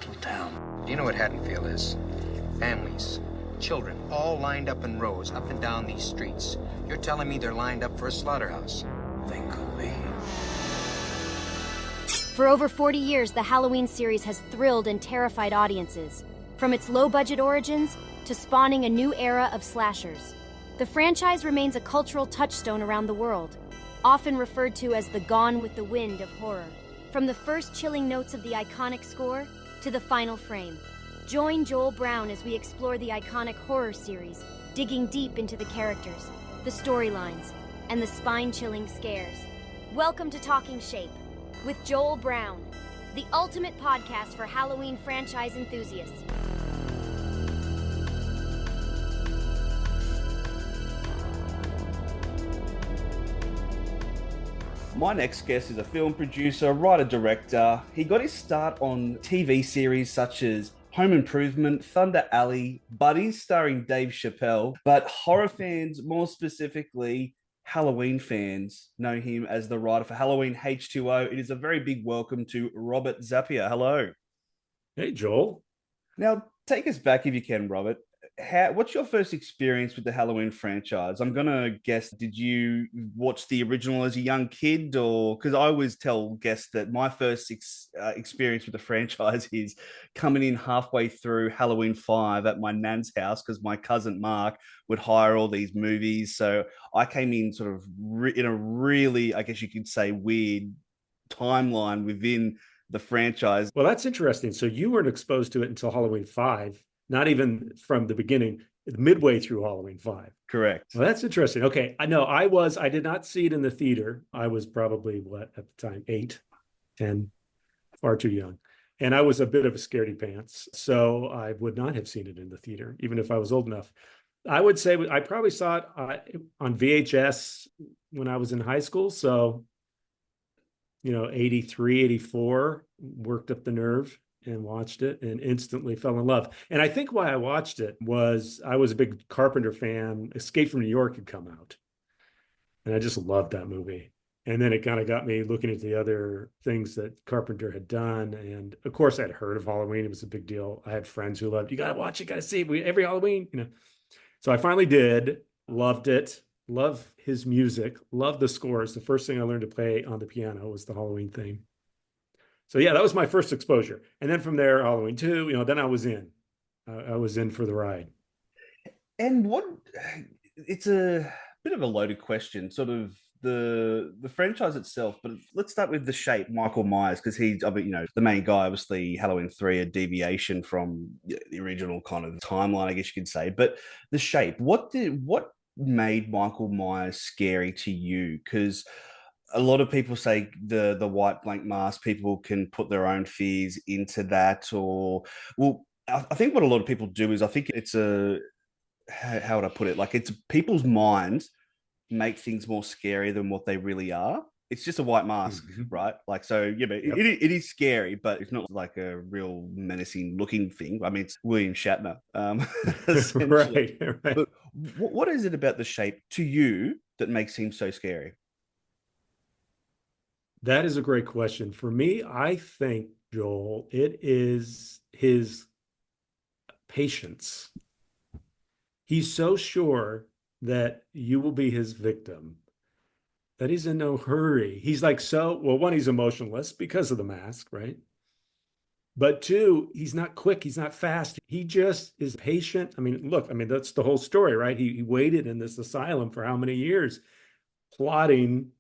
special town. Do you know what Haddonfield is? Families, children, all lined up in rows, up and down these streets. You're telling me they're lined up for a slaughterhouse? They could be. For over 40 years, the Halloween series has thrilled and terrified audiences, from its low-budget origins to spawning a new era of slashers. The franchise remains a cultural touchstone around the world, often referred to as the Gone with the Wind of horror. From the first chilling notes of the iconic score to the final frame, join Joel Brown as we explore the iconic horror series, digging deep into the characters, the storylines, and the spine-chilling scares. Welcome to Talking Shape with Joel Brown, the ultimate podcast for Halloween franchise enthusiasts. My next guest is a film producer, writer-director. He got his start on TV series such as Home Improvement, Thunder Alley, Buddies starring Dave Chappelle. But horror fans, more specifically Halloween fans, know him as the writer for Halloween H2O. It is a very big welcome to Robert Zappia. Hello. Hey, Joel. Now, take us back if you can, Robert. What's your first experience with the Halloween franchise? I'm going to guess, did you watch the original as a young kid? Or because I always tell guests that my first experience with the franchise is coming in halfway through Halloween 5 at my nan's house because my cousin Mark would hire all these movies. So I came in sort of in a really, I guess you could say, weird timeline within the franchise. Well, that's interesting. So you weren't exposed to it until Halloween 5. Not even from the beginning, midway through Halloween 5. Correct. Well, that's interesting. Okay. I know I did not see it in the theater. I was probably, at the time, 8, 10, far too young. And I was a bit of a scaredy pants. So I would not have seen it in the theater, even if I was old enough. I would say I probably saw it on VHS when I was in high school. So, 83, 84, worked up the nerve and watched it and instantly fell in love. And I think why I watched it was I was a big Carpenter fan. Escape from New York had come out. And I just loved that movie. And then it kind of got me looking at the other things that Carpenter had done. And of course, I'd heard of Halloween. It was a big deal. I had friends who loved, you got to watch it, got to see it every Halloween, So I finally did, loved it, loved his music, loved the scores. The first thing I learned to play on the piano was the Halloween theme. So yeah, that was my first exposure. And then from there, Halloween 2, then I was in. I was in for the ride. And it's a bit of a loaded question, sort of the franchise itself, but let's start with the shape, Michael Myers, because he's, the main guy, obviously Halloween 3, a deviation from the original kind of timeline, I guess you could say. But the shape, what made Michael Myers scary to you? Because a lot of people say the white blank mask, people can put their own fears into that, I think what a lot of people do is I think it's how would I put it? Like it's people's minds make things more scary than what they really are. It's just a white mask, right? Like, so, yep. It is scary, but it's not like a real menacing looking thing. I mean, it's William Shatner. Right. But what is it about the shape to you that makes him so scary? That is a great question. For me, I think, Joel, it is his patience. He's so sure that you will be his victim that he's in no hurry. He's like, one, he's emotionless because of the mask, right? But 2, he's not quick. He's not fast. He just is patient. That's the whole story, right? He waited in this asylum for how many years, plotting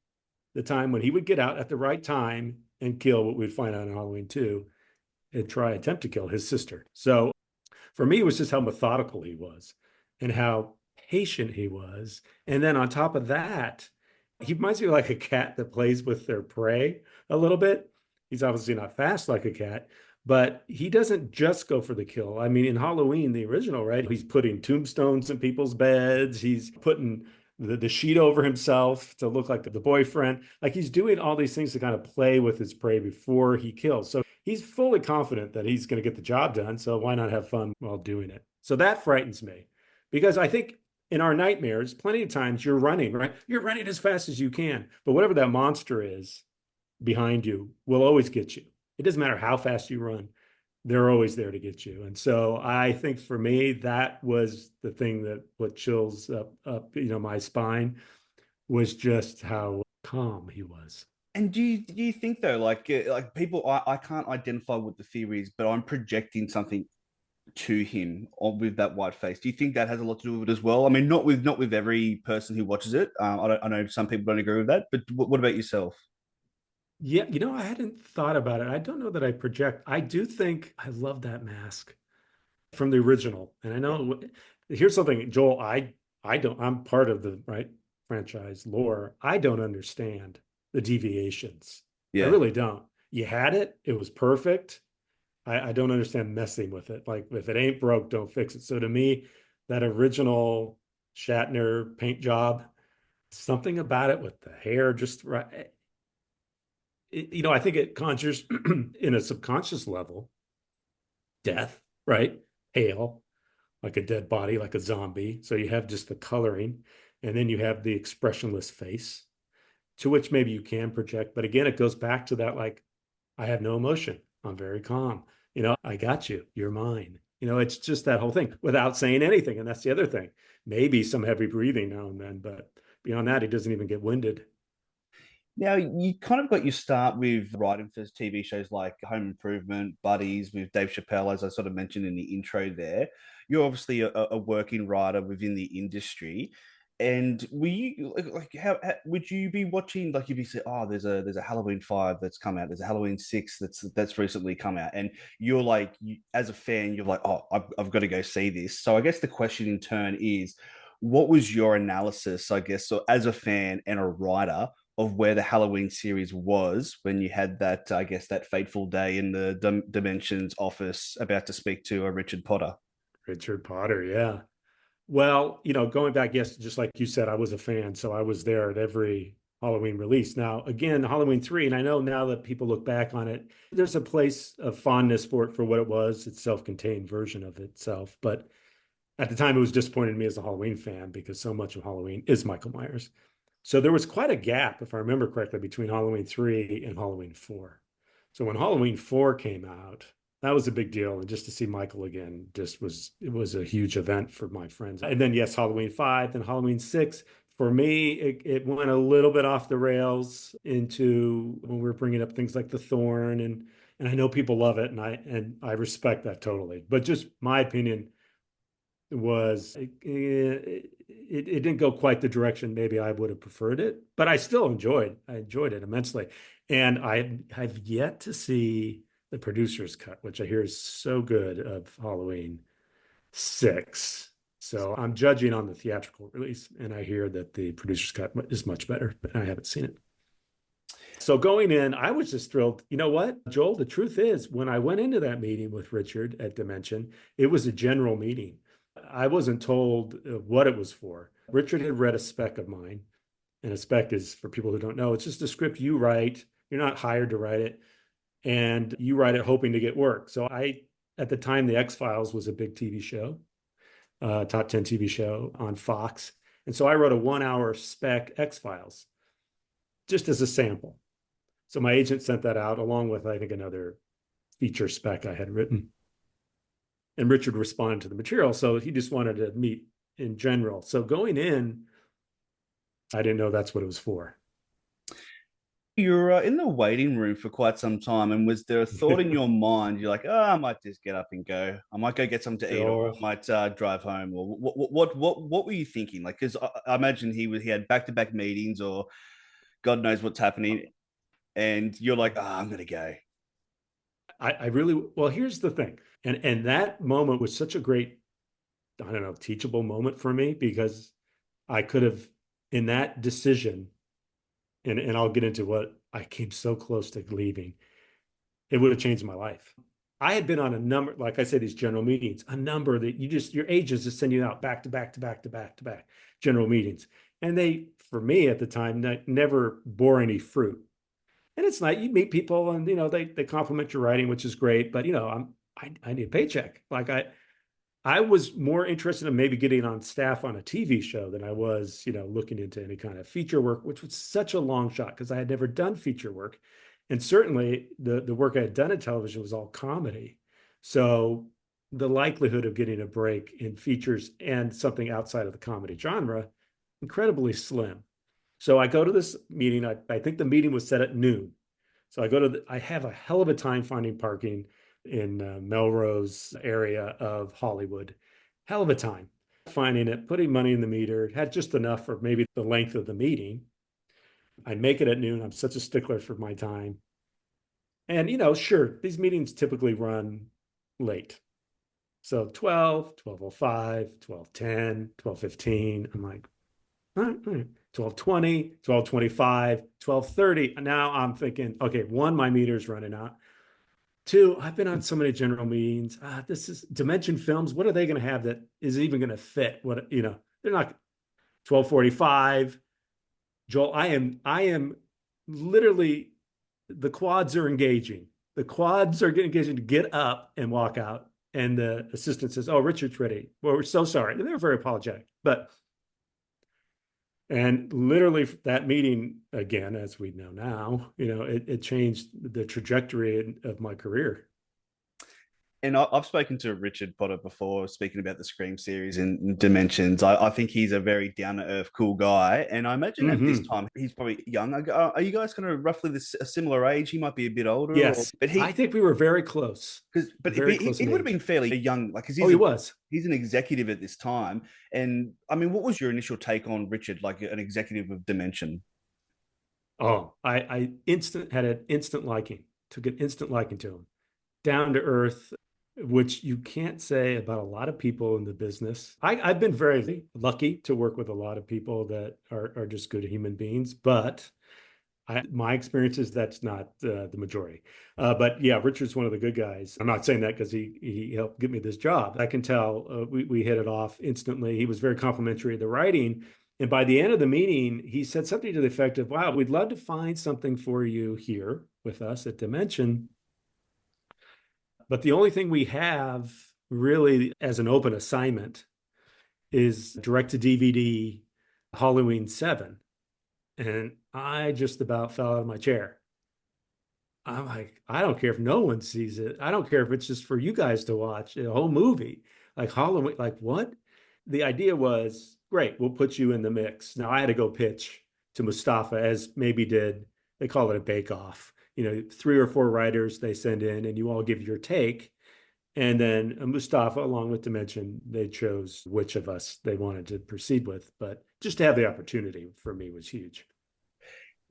the time when he would get out at the right time and kill what we'd find out in Halloween 2 and attempt to kill his sister. So for me, it was just how methodical he was and how patient he was. And then on top of that, he reminds me of like a cat that plays with their prey a little bit. He's obviously not fast like a cat, but he doesn't just go for the kill. I mean, in Halloween, the original, right? He's putting tombstones in people's beds. He's putting the sheet over himself to look like the boyfriend. Like he's doing all these things to kind of play with his prey before he kills. So he's fully confident that he's going to get the job done. So why not have fun while doing it? So that frightens me because I think in our nightmares, plenty of times you're running, right? You're running as fast as you can. But whatever that monster is behind you will always get you. It doesn't matter how fast you run. they're always there to get you. And so I think for me, that was the thing that what chills up my spine was just how calm he was. And do you think though, like people, I can't identify what the theory is, but I'm projecting something to him with that white face. Do you think that has a lot to do with it as well? I mean, not with every person who watches it. I know some people don't agree with that, but what about yourself? Yeah, I hadn't thought about it. I don't know that I project. I do think I love that mask from the original. And I know here's something, Joel, I don't, I'm part of the right franchise lore. I don't understand the deviations. I Yeah. really don't. You had it, it was perfect. I don't understand messing with it. Like if it ain't broke, don't fix it. So to me, that original Shatner paint job, something about it with the hair just right. I think it conjures in a subconscious level death, right? Hail, like a dead body, like a zombie. So you have just the coloring, and then you have the expressionless face, to which maybe you can project. But again, it goes back to that like, I have no emotion. I'm very calm. I got you. You're mine. It's just that whole thing without saying anything. And that's the other thing. Maybe some heavy breathing now and then, but beyond that, he doesn't even get winded. Now, you kind of got your start with writing for TV shows like Home Improvement, Buddies with Dave Chappelle, as I sort of mentioned in the intro there. You're obviously a working writer within the industry. And were you like how would you be watching like if you say, oh, there's a Halloween 5 that's come out, there's a Halloween 6 that's recently come out, and you're like as a fan, you're like, oh, I've got to go see this. So I guess the question in turn is, what was your analysis, I guess, so as a fan and a writer of where the Halloween series was when you had that, I guess, that fateful day in the Dimensions office about to speak to a Richard Potter? Richard Potter, yeah. Well, going back, yes, just like you said, I was a fan, so I was there at every Halloween release. Now, again, Halloween 3, and I know now that people look back on it, there's a place of fondness for it for what it was, its self-contained version of itself. But at the time, it was disappointing to me as a Halloween fan because so much of Halloween is Michael Myers. So there was quite a gap, if I remember correctly, between Halloween 3 and Halloween 4. So when Halloween 4 came out, that was a big deal. And just to see Michael again, it was a huge event for my friends. And then, yes, Halloween 5, then Halloween 6. For me, it went a little bit off the rails into when we were bringing up things like the Thorn. And I know people love it, and I respect that totally. But just my opinion, was it didn't go quite the direction maybe I would have preferred it, but I enjoyed it immensely. And I have yet to see the producer's cut, which I hear is so good, of Halloween 6. So I'm judging on the theatrical release, and I hear that the producer's cut is much better, but I haven't seen it. So going in, I was just thrilled. You know what, Joel, the truth is, when I went into that meeting with Richard at Dimension, it was a general meeting. I wasn't told what it was for. Richard had read a spec of mine, and a spec is, for people who don't know, it's just a script you write. You're not hired to write it, and you write it hoping to get work. So at the time, the X-Files was a big TV show, top 10 TV show on Fox. And so I wrote a 1-hour spec X-Files just as a sample. So my agent sent that out along with, I think, another feature spec I had written. And Richard responded to the material. So he just wanted to meet in general. So going in, I didn't know that's what it was for. You're in the waiting room for quite some time, and was there a thought in your mind? You're like, oh, I might just get up and go. I might go get something to eat, or I might drive home. Or what were you thinking? Like, because I imagine he had back-to-back meetings, or God knows what's happening, and you're like, oh, I'm gonna go. I really, well, here's the thing. And that moment was such a great, I don't know, teachable moment for me, because I could have, in that decision, and I'll get into what I came so close to leaving, it would have changed my life. I had been on a number, like I said, these general meetings, a number that your agents just send you out back to back to back to back to back general meetings. And they, for me at the time, never bore any fruit. And it's like you meet people and, they compliment your writing, which is great. But, I need a paycheck. Like I was more interested in maybe getting on staff on a TV show than I was, looking into any kind of feature work, which was such a long shot because I had never done feature work. And certainly the work I had done in television was all comedy. So the likelihood of getting a break in features and something outside of the comedy genre, incredibly slim. So I go to this meeting. I think the meeting was set at noon. So I have a hell of a time finding parking in Melrose area of Hollywood. Hell of a time finding it, putting money in the meter, had just enough for maybe the length of the meeting. I make it at noon. I'm such a stickler for my time. And, sure, these meetings typically run late. So 12, 12:05, 12:10, 12:15. I'm like, all right. 12:20, 12:25, 12:30. Now I'm thinking, okay, one, my meter's running out. Two, I've been on so many general meetings. This is Dimension Films. What are they going to have that is even going to fit? They're not 12:45. Joel, I am literally, the quads are engaging. The quads are engaging to get up and walk out. And the assistant says, "Oh, Richard's ready. Well, we're so sorry." And they're very apologetic. And literally that meeting, again, as we know now, it changed the trajectory of my career. And I've spoken to Richard Potter before, speaking about the Scream series and Dimensions. I think he's a very down to earth, cool guy. And I imagine at this time he's probably young. Are you guys kind of roughly a similar age? He might be a bit older. Yes, but I think we were very close. But he would have been fairly young, like, because he was. He's an executive at this time. And I mean, what was your initial take on Richard, like an executive of Dimension? Oh, I had an instant liking, took an instant liking to him. Down to earth, which you can't say about a lot of people in the business. I've been very lucky to work with a lot of people that are just good human beings, but my experience is that's not the majority. But yeah, Richard's one of the good guys. I'm not saying that because he helped get me this job. I can tell we hit it off instantly. He was very complimentary of the writing. And by the end of the meeting, he said something to the effect of, "Wow, we'd love to find something for you here with us at Dimension. But the only thing we have really as an open assignment is direct to DVD Halloween 7." And I just about fell out of my chair. I'm like, I don't care if no one sees it. I don't care if it's just for you guys to watch a whole movie. Like Halloween, like what? The idea was, great, we'll put you in the mix. Now I had to go pitch to Mustafa, as maybe did, they call it a bake-off. 3 or 4 writers they send in and you all give your take. And then Mustafa, along with Dimension, they chose which of us they wanted to proceed with. But just to have the opportunity for me was huge.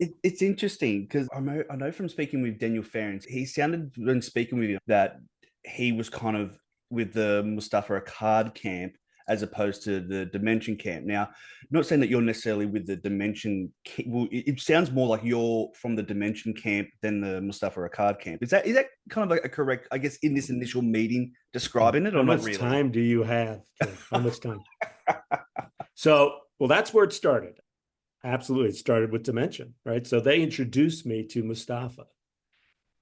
It's interesting because I know from speaking with Daniel Ferrens, he sounded when speaking with you that he was kind of with the Mustafa Akkad camp as opposed to the Dimension camp. Now, not saying that you're necessarily with the Dimension. Well, it sounds more like you're from the Dimension camp than the Mustafa Akkad camp. Is that kind of like a correct, I guess, in this initial meeting describing it, or not really? How much time do you have? How much time? Well, that's where it started. Absolutely. It started with Dimension, right? So they introduced me to Mustafa.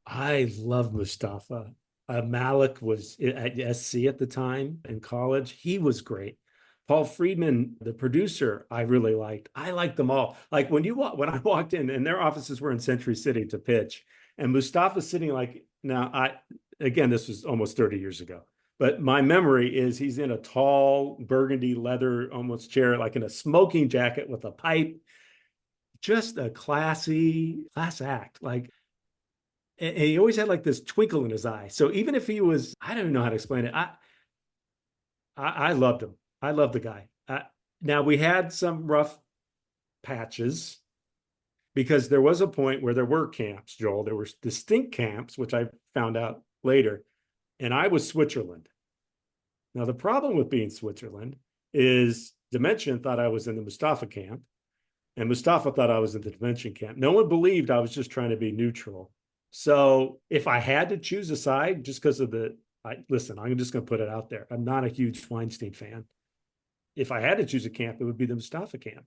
I love Mustafa. Malik was at SC at the time in college. He was great. Paul Friedman, the producer, I really liked. I liked them all. Like when I walked in and their offices were in Century City to pitch, and Mustafa's sitting again, this was almost 30 years ago, but my memory is he's in a tall burgundy leather almost chair, like in a smoking jacket with a pipe, just a class act. And he always had like this twinkle in his eye. So even if he was, I don't even know how to explain it. I loved him. I loved the guy. Now we had some rough patches because there was a point where there were camps, Joel. There were distinct camps, which I found out later. And I was Switzerland. Now the problem with being Switzerland is Dimension thought I was in the Mustafa camp, and Mustafa thought I was in the Dimension camp. No one believed I was just trying to be neutral. So if I had to choose a side, just because of listen, I'm just going to put it out there. I'm not a huge Weinstein fan. If I had to choose a camp, it would be the Mustafa camp.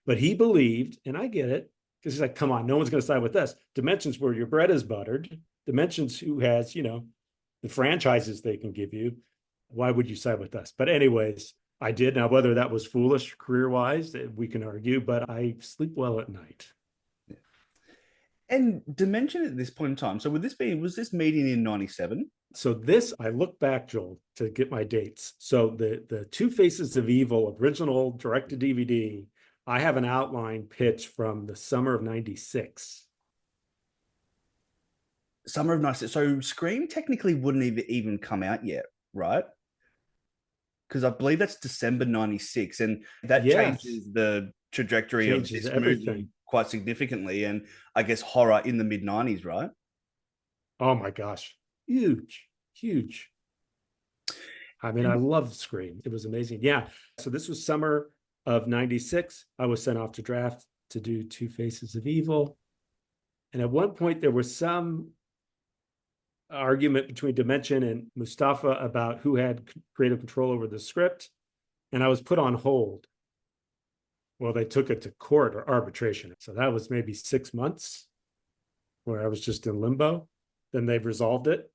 But he believed, and I get it, because he's like, come on, no one's going to side with us. Dimensions where your bread is buttered. Dimensions who has, the franchises they can give you. Why would you side with us? But anyways, I did. Now, whether that was foolish career-wise, we can argue, but I sleep well at night. And Dimension at this point in time, so was this meeting in 97? So this, I look back, Joel, to get my dates. So the Two Faces of Evil original direct to DVD, I have an outline pitch from the summer of '96. Summer of '96. So Scream technically wouldn't even come out yet, right? Because I believe that's December '96, and that Yes, changes the trajectory of changes this movie everything. quite significantly, and I guess horror in the mid '90s, right? Oh my gosh, huge, huge. I mean, I love Scream. It was amazing. Yeah. So this was summer of '96. I was sent off to draft to do Two Faces of Evil. And at one point, there was some argument between Dimension and Mustafa about who had creative control over the script. And I was put on hold. Well, they took it to court or arbitration. So that was maybe 6 months where I was just in limbo. Then they've resolved it,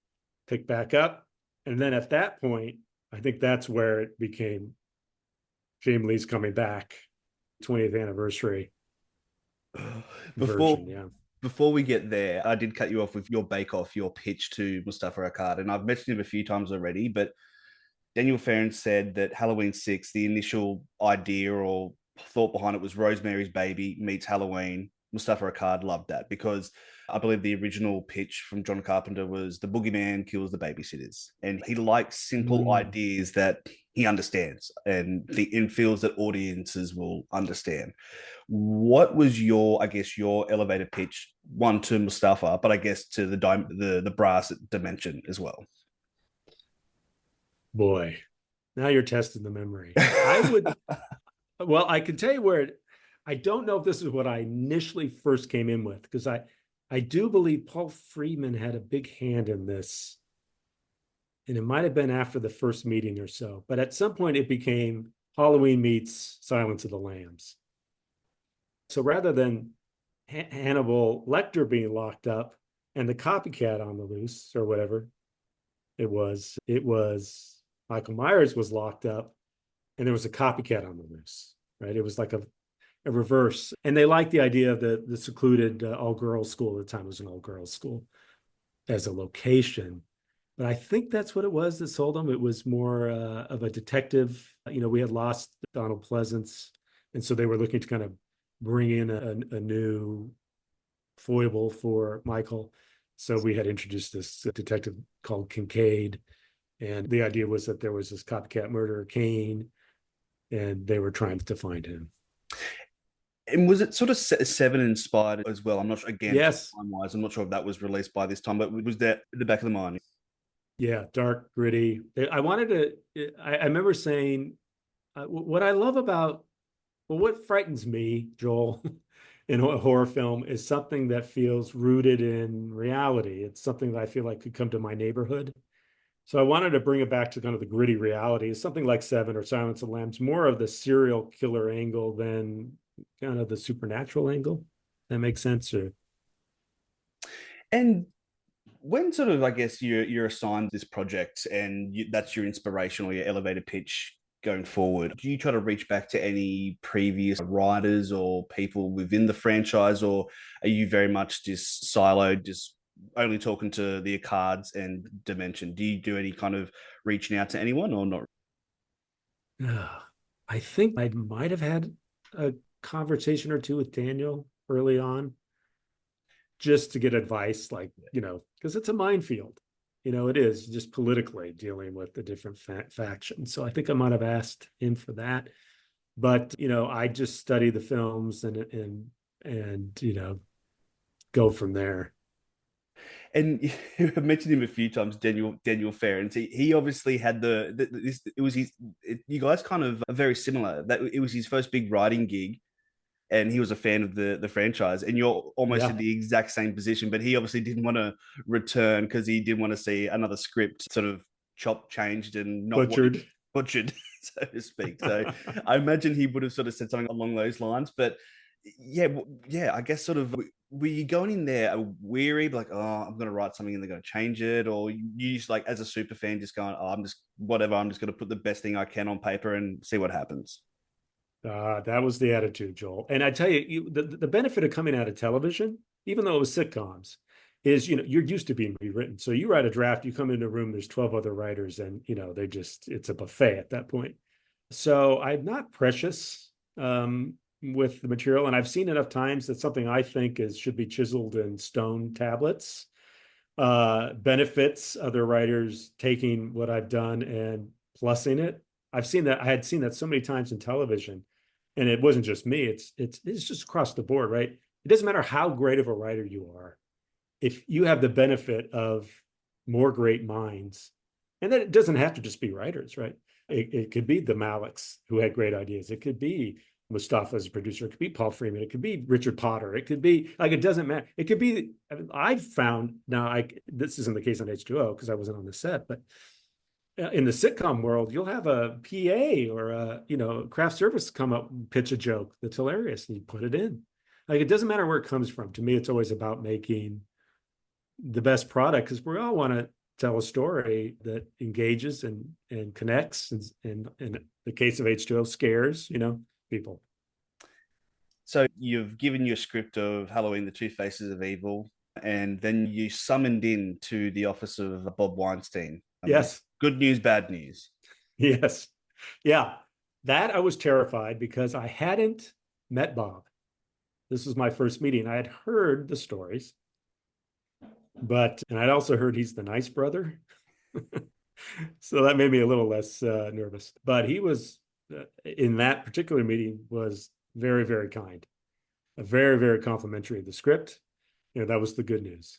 picked back up. And then at that point, I think that's where it became Jamie Lee's coming back, 20th anniversary Before version. Yeah. before we get there, I did cut you off with your bake off, your pitch to Mustafa Akkad, and I've mentioned him a few times already, but Daniel Farron said that Halloween 6, the initial idea or thought behind it was Rosemary's Baby meets Halloween. Mustafa Akkad loved that because I believe the original pitch from John Carpenter was the boogeyman kills the babysitters. And he likes simple ideas that he understands and feels that audiences will understand. What was your, I guess, your elevator pitch, one to Mustafa, but I guess to the brass dimension as well? Boy, now you're testing the memory. I would, well, I can tell you where I don't know if this is what I initially first came in with, because I do believe Paul Friedman had a big hand in this. And it might have been after the first meeting or so. But at some point, it became Halloween meets Silence of the Lambs. So rather than Hannibal Lecter being locked up and the copycat on the loose or whatever it was Michael Myers was locked up and there was a copycat on the loose, right? It was like a reverse. And they liked the idea of the secluded all-girls school. At the time, it was an all-girls school as a location. But I think that's what it was that sold them. It was more of a detective. You know, we had lost Donald Pleasance. And so they were looking to kind of bring in a new foible for Michael. So we had introduced this detective called Kincaid. And the idea was that there was this copycat murderer, Kane, and they were trying to find him. And was it sort of Seven inspired as well? I'm not sure, again, Yes. time-wise, I'm not sure if that was released by this time, but was that in the back of the mind? Yeah, dark, gritty. I wanted to, I remember saying, what I love about, well, what frightens me, Joel, in a horror film is something that feels rooted in reality. It's something that I feel like could come to my neighborhood. So I wanted to bring it back to kind of the gritty reality. It's something like Seven or Silence of the Lambs, more of the serial killer angle than kind of the supernatural angle. That makes sense? Or... And when sort of, I guess, you're assigned this project and that's your inspiration or your elevator pitch going forward, do you try to reach back to any previous writers or people within the franchise, or are you very much just siloed, just only talking to the Accards and Dimension? Do you do any kind of reaching out to anyone or not? I think I might have had a conversation or two with Daniel early on just to get advice, like, you know, because it's a minefield. You know, it is just politically dealing with the different factions. So I think I might have asked him for that. But, you know, I just study the films and you know, go from there. And you mentioned him a few times, Daniel Farron. He obviously had this. It was his. You guys kind of are very similar. That it was his first big writing gig, and he was a fan of the franchise. And you're almost in the exact same position, but he obviously didn't want to return because he didn't want to see another script sort of chopped, changed, and not butchered, so to speak. So I imagine he would have sort of said something along those lines. But yeah, I guess sort of were you going in there weary, like, oh, I'm going to write something and they're going to change it, or you just like as a super fan just going, oh, I'm just whatever, I'm just going to put the best thing I can on paper and see what happens? That was the attitude, Joel. And I tell you, the benefit of coming out of television, even though it was sitcoms, is, you're used to being rewritten. So you write a draft, you come into a room, there's 12 other writers, and it's a buffet at that point. So I'm not precious with the material, and I've seen enough times that something I think should be chiseled in stone tablets benefits other writers taking what I've done and plussing it. I've seen that. I had seen that so many times in television, and it wasn't just me. It's just across the board, right? It doesn't matter how great of a writer you are, if you have the benefit of more great minds, and then it doesn't have to just be writers, right? It could be the Maliks who had great ideas. It could be Mustafa as a producer. It could be Paul Freeman. It could be Richard Potter. It could be it doesn't matter. It could be, I've found now, this isn't the case on H2O because I wasn't on the set, but in the sitcom world, you'll have a PA or a craft service come up and pitch a joke that's hilarious, and you put it in. It doesn't matter where it comes from. To me, it's always about making the best product, because we all want to tell a story that engages and connects, and in the case of H2O, scares people. So you've given your script of Halloween, The Two Faces of Evil, and then you summoned in to the office of Bob Weinstein. Yes. Good news, bad news. Yes. Yeah. That I was terrified because I hadn't met Bob. This was my first meeting. I had heard the stories, and I'd also heard he's the nice brother. So that made me a little less nervous. But he was, in that particular meeting, was very, very kind, very, very complimentary of the script. That was the good news.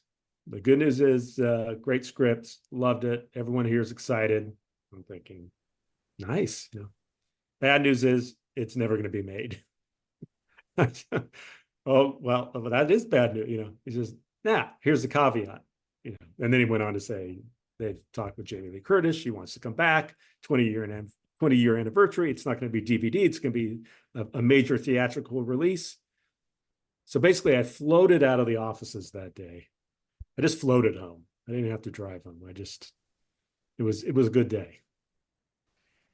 The good news is great script, loved it. Everyone here is excited. I'm thinking, nice. Bad news is it's never going to be made. Oh, well, that is bad news. He says, here's the caveat. And then he went on to say they've talked with Jamie Lee Curtis. She wants to come back. 20-year anniversary. It's not going to be DVD. It's going to be a major theatrical release. So basically, I floated out of the offices that day. I just floated home. I didn't have to drive home. It was a good day.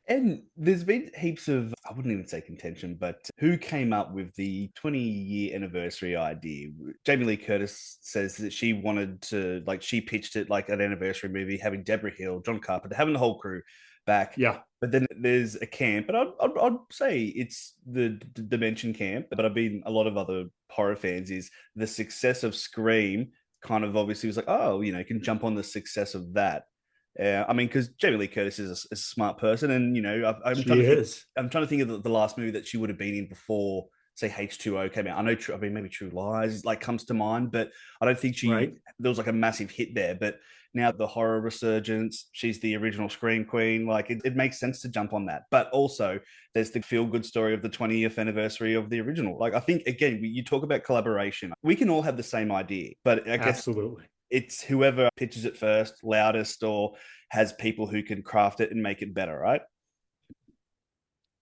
And there's been heaps of, I wouldn't even say contention, but who came up with the 20-year anniversary idea? Jamie Lee Curtis says that she wanted to, she pitched it like an anniversary movie, having Deborah Hill, John Carpenter, having the whole crew back. Yeah. But then there's a camp, and I'd say it's the Dimension camp, but I've been a lot of other horror fans, is the success of Scream kind of obviously was like, oh, can jump on the success of that. Because Jamie Lee Curtis is a smart person, and I'm trying to think of the last movie that she would have been in before, say, H2O came out. I know, maybe True Lies comes to mind, but I don't think there was a massive hit there. But now the horror resurgence, she's the original Scream Queen. It makes sense to jump on that. But also, there's the feel-good story of the 20th anniversary of the original. I think, again, you talk about collaboration. We can all have the same idea, but I guess absolutely, it's whoever pitches it first, loudest, or has people who can craft it and make it better, right?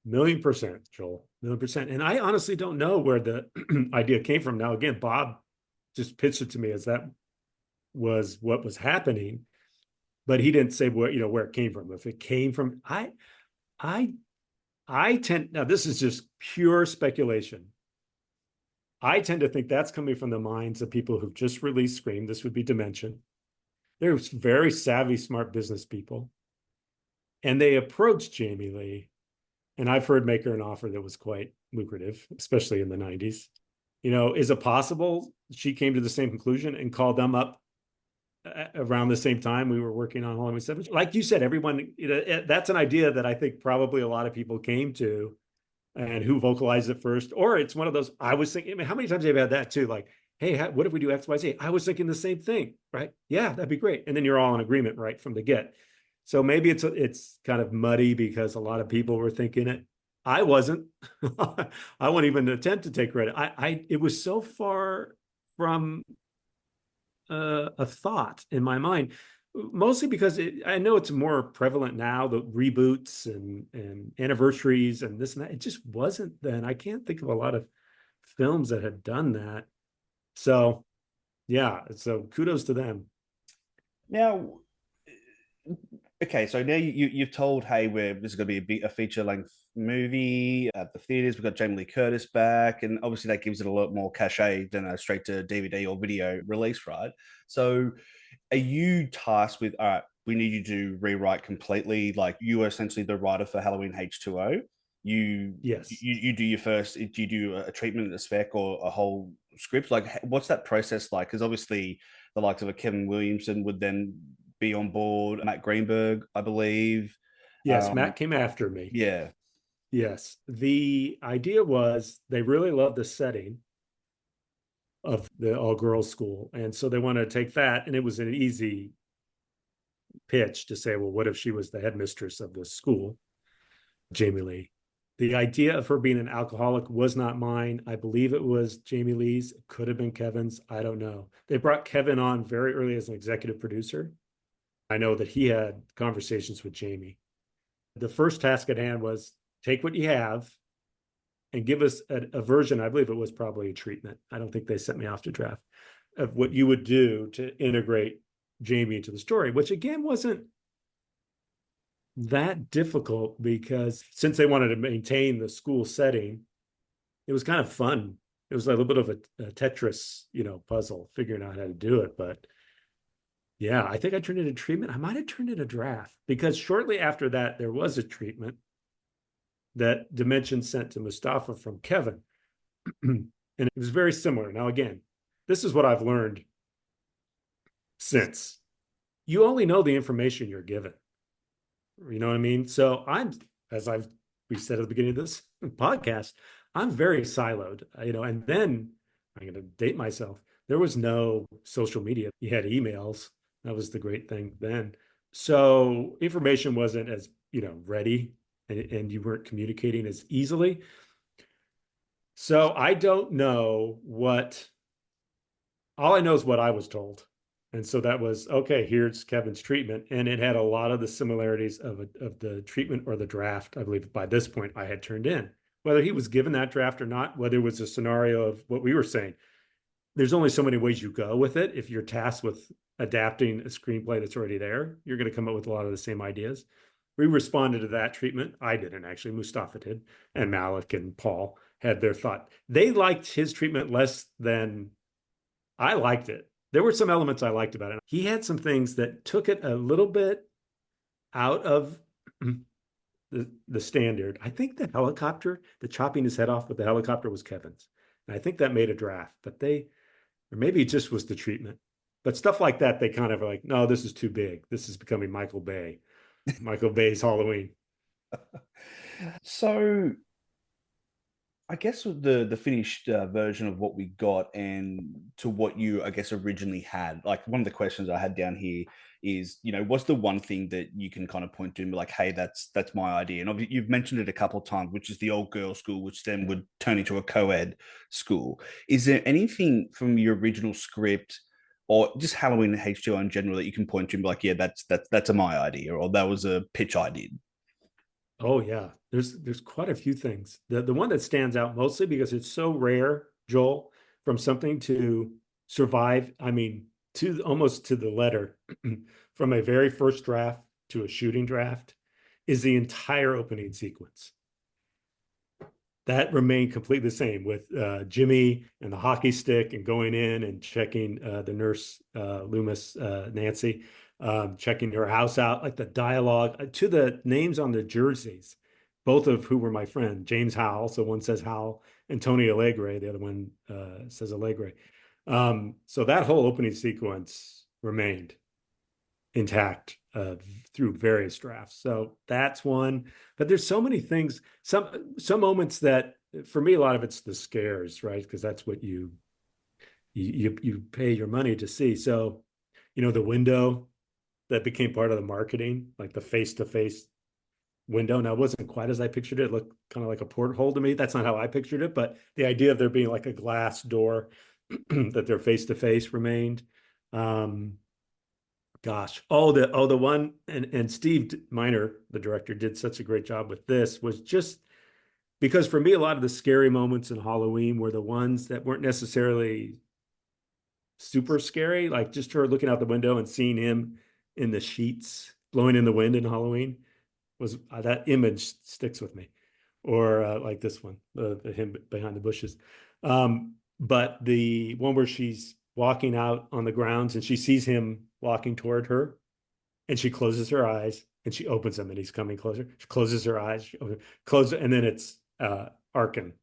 1,000,000%, Joel. 1,000,000%. And I honestly don't know where the idea came from. Now, again, Bob just pitched it to me as that was what was happening, but he didn't say where it came from. If it came from, I tend, now this is just pure speculation. I tend to think that's coming from the minds of people who've just released Scream. This would be Dimension. They're very savvy, smart business people. And they approached Jamie Lee, and I've heard make her an offer that was quite lucrative, especially in the 90s. Is it possible she came to the same conclusion and called them up around the same time we were working on Halloween 7? Like you said, everyone, that's an idea that I think probably a lot of people came to, and who vocalized it first. Or it's one of those, I was thinking, how many times have you had that too? Hey, what if we do X, Y, Z? I was thinking the same thing, right? Yeah, that'd be great. And then you're all in agreement right from the get. So maybe it's kind of muddy because a lot of people were thinking it. I wasn't. I wouldn't even attempt to take credit. It was so far from a thought in my mind, mostly because I know it's more prevalent now, the reboots and anniversaries and this and that. It just wasn't then. I can't think of a lot of films that had done that. So, yeah, so kudos to them. Now, Okay, so now you've told, hey, this is going to be a feature length movie at the theaters. We've got Jamie Lee Curtis back, and obviously that gives it a lot more cachet than a straight to DVD or video release, right? So, are you tasked with, all right, we need you to rewrite completely? Like you are essentially the writer for Halloween H2O. You Yes. you do your first. Do you do a treatment, a spec, or a whole script? Like, what's that process like? Because obviously, the likes of a Kevin Williamson would then be on board. Matt Greenberg, I believe. Yes, Um, Matt came after me. yeah, Yes. The idea was they really loved the setting of the all girls school. And so they wanted to take that. And it was an easy pitch to say, well, what if she was the headmistress of the school, Jamie Lee? The idea of her being an alcoholic was not mine. I believe it was Jamie Lee's. It could have been Kevin's. I don't know. They brought Kevin on very early as an executive producer. I know that he had conversations with Jamie. The first task at hand was take what you have and give us a version. I believe it was probably a treatment. I don't think they sent me off to draft of what you would do to integrate Jamie into the story, which again wasn't that difficult because since they wanted to maintain the school setting, it was kind of fun. It was a little bit of a Tetris, puzzle, figuring out how to do it. But yeah, I think I turned it a treatment. I might have turned it a draft because shortly after that, there was a treatment that Dimension sent to Mustafa from Kevin. And it was very similar. Now, again, this is what I've learned since. You only know the information you're given. You know what I mean? So as we said at the beginning of this podcast, I'm very siloed, and then I'm going to date myself. There was no social media. You had emails. That was the great thing then. So information wasn't as, ready and you weren't communicating as easily. So I don't know all I know is what I was told. And so that was, okay, here's Kevin's treatment. And it had a lot of the similarities of the treatment or the draft, I believe by this point I had turned in. Whether he was given that draft or not, whether it was a scenario of what we were saying, there's only so many ways you go with it. If you're tasked with adapting a screenplay that's already there, you're going to come up with a lot of the same ideas. We responded to that treatment. I didn't actually. Mustafa did. And Malik and Paul had their thought. They liked his treatment less than I liked it. There were some elements I liked about it. He had some things that took it a little bit out of the standard. I think the chopping his head off with the helicopter was Kevin's. And I think that made a draft, or maybe it just was the treatment. But stuff like that, they kind of are like, no, this is too big. This is becoming Michael Bay's Halloween. So I guess the finished version of what we got and to what you, I guess, originally had, like one of the questions I had down here is, what's the one thing that you can kind of point to and be like, hey, that's my idea. And you've mentioned it a couple of times, which is the old girls' school, which then would turn into a co-ed school. Is there anything from your original script or just Halloween H2O in general that you can point to and be like, yeah, that's my idea, or that was a pitch I did? Oh yeah, there's quite a few things. The one that stands out mostly because it's so rare, Joel, from something to survive. I mean, to almost to the letter, from a very first draft to a shooting draft, is the entire opening sequence. That remained completely the same with Jimmy and the hockey stick and going in and checking the nurse Loomis, Nancy, checking her house out, like the dialogue to the names on the jerseys, both of who were my friend, James Howell. So one says Howell, and Tony Allegre, the other one says Allegre. So that whole opening sequence remained intact through various drafts. So that's one. But there's so many things, some moments that for me, a lot of it's the scares, right? Because that's what you pay your money to see. So, the window that became part of the marketing, like the face-to-face window. Now, it wasn't quite as I pictured it. It looked kind of like a porthole to me. That's not how I pictured it, but the idea of there being like a glass door that their face-to-face remained. Gosh, the one, and Steve Miner, the director, did such a great job with this, was just because for me, a lot of the scary moments in Halloween were the ones that weren't necessarily super scary, like just her looking out the window and seeing him in the sheets blowing in the wind in Halloween was that image sticks with me, or like this one, him behind the bushes. But the one where she's walking out on the grounds and she sees him walking toward her, and she closes her eyes and she opens them and he's coming closer. She closes her eyes, closes, and then it's Arkin,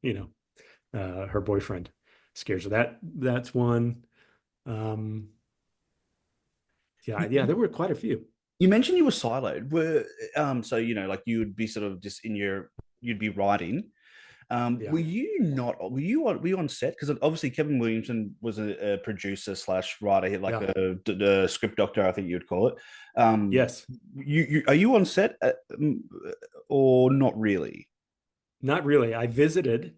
her boyfriend scares her. That's one. Um, yeah, there were quite a few. You mentioned you were siloed. So like you would be sort of just you'd be writing. Yeah. Were you not? Were you on set? Because obviously Kevin Williamson was a producer slash writer, like Yeah. a script doctor, I think you would call it. Yes. You are you on set or not really? Not really. I visited,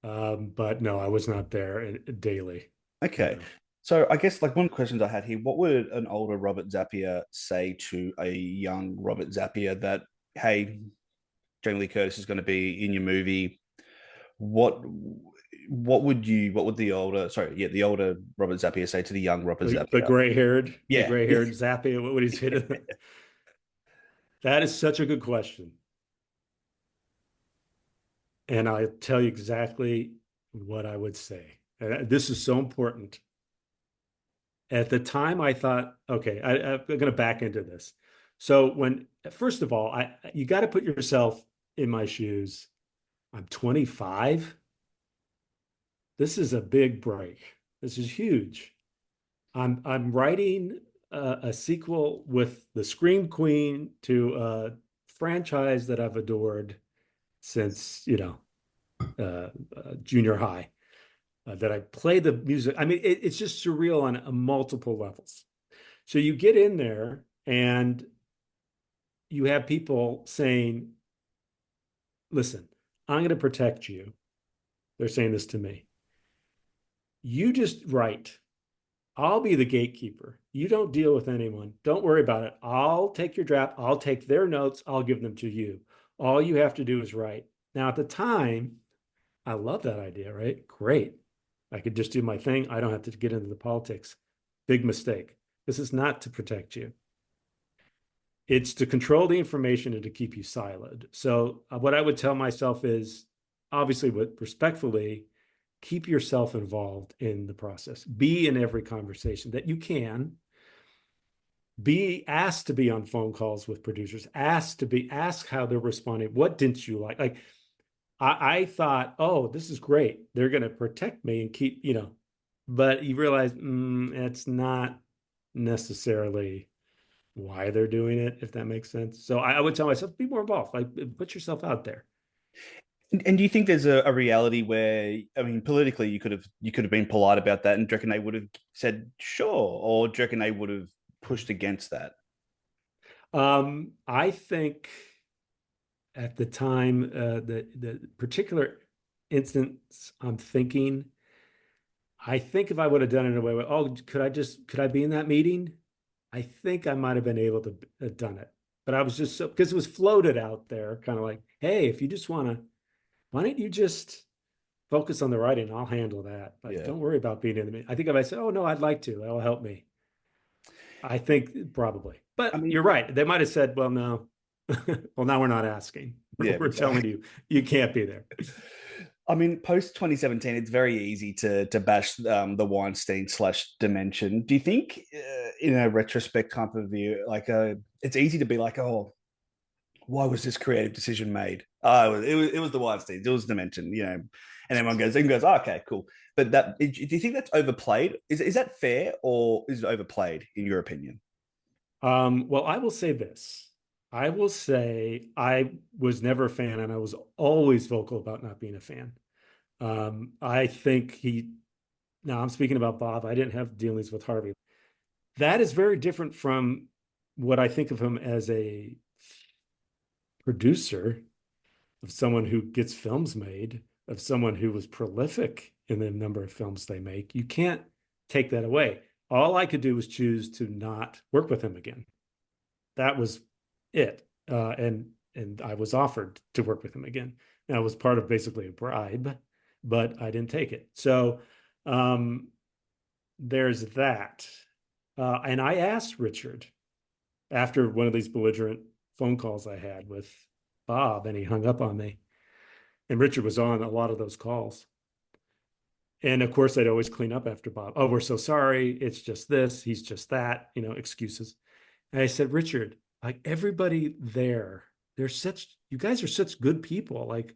but no, I was not there daily. Okay. No. So I guess like one of the questions I had here, what would an older Robert Zappia say to a young Robert Zappia that, hey, Jamie Lee Curtis is going to be in your movie? What what would the older Robert Zappia say to the young Robert The Zappia? the Yeah. gray haired Zappia. What would he say to them? That is such a good question. And I'll tell you exactly what I would say. And this is so important. At the time, I thought, okay, I'm going to back into this. So first of all, you got to put yourself in my shoes. I'm 25. This is a big break. This is huge. I'm writing a sequel with the Scream Queen to a franchise that I've adored since junior high. That I play the music. I mean, it's just surreal on multiple levels. So you get in there and you have people saying, "Listen, I'm going to protect you." They're saying this to me. You just write. I'll be the gatekeeper. You don't deal with anyone. Don't worry about it. I'll take your draft. I'll take their notes. I'll give them to you. All you have to do is write. Now, at the time, I love that idea, right? Great. I could just do my thing. I don't have to get into the politics. Big mistake. This is not to protect you. It's to control the information and to keep you siloed. So, what I would tell myself is obviously, but respectfully, keep yourself involved in the process. Be in every conversation that you can. Be asked to be on phone calls with producers. Ask how they're responding. What didn't you like? Like I thought, oh, this is great. They're going to protect me and keep, but you realize it's not necessarily why they're doing it, if that makes sense. So I would tell myself, be more involved. Like put yourself out there. And do you think there's a reality where, I mean, politically you could have been polite about that, and do you reckon they would have said sure, or do you reckon they would have pushed against that? I think at the time, the particular instance I'm thinking, I think if I would have done it in a way where, oh, could I be in that meeting? I think I might have been able to have done it. But I was just so, because it was floated out there, kind of like, hey, if you just want to, why don't you just focus on the writing? I'll handle that. But Yeah. don't worry about being in the meeting. I think if I said, oh, no, I'd like to, that'll help me. I think probably. I But you're mean, right. They might have said, well, no. Well, now we're not asking. yeah, We're telling you, you can't be there. I mean, post 2017, it's very easy to bash the Weinstein slash dimension. Do you think, in a retrospect type of view, like it's easy to be like, oh, why was this creative decision made? Oh, it was the Weinstein, it was dimension, and everyone goes, oh, okay, cool. But do you think that's overplayed? Is that fair, or is it overplayed in your opinion? Well, I will say this. I will say I was never a fan, and I was always vocal about not being a fan. I think now I'm speaking about Bob. I didn't have dealings with Harvey. That is very different from what I think of him as a producer, of someone who gets films made, of someone who was prolific in the number of films they make. You can't take that away. All I could do was choose to not work with him again. That was it. And I was offered to work with him again. Now it was part of basically a bribe, but I didn't take it. So there's that. And I asked Richard, after one of these belligerent phone calls I had with Bob, and he hung up on me. And Richard was on a lot of those calls. And of course, I'd always clean up after Bob. Oh, we're so sorry. It's just this. He's just that, excuses. And I said, Richard, like everybody there, you guys are such good people. Like,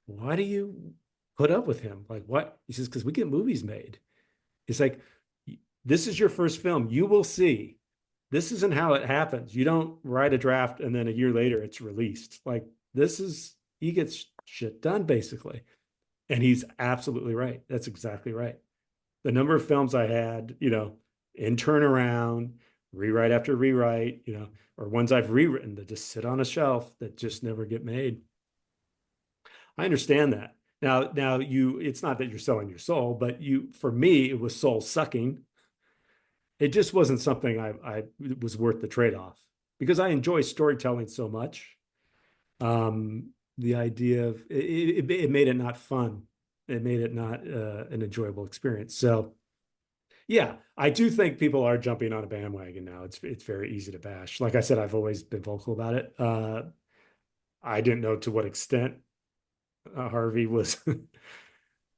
why do you put up with him? Like, what? He says, because we get movies made. It's like, this is your first film. You will see. This isn't how it happens. You don't write a draft and then a year later it's released. Like, he gets shit done, basically. And he's absolutely right. That's exactly right. The number of films I had, in turnaround, rewrite after rewrite, or ones I've rewritten that just sit on a shelf that just never get made. I understand that. Now it's not that you're selling your soul, but for me, it was soul sucking. It just wasn't something I was worth the trade-off, because I enjoy storytelling so much. The idea of it made it not fun. It made it not an enjoyable experience. So yeah, I do think people are jumping on a bandwagon now. It's very easy to bash. Like I said, I've always been vocal about it. I didn't know to what extent Harvey was,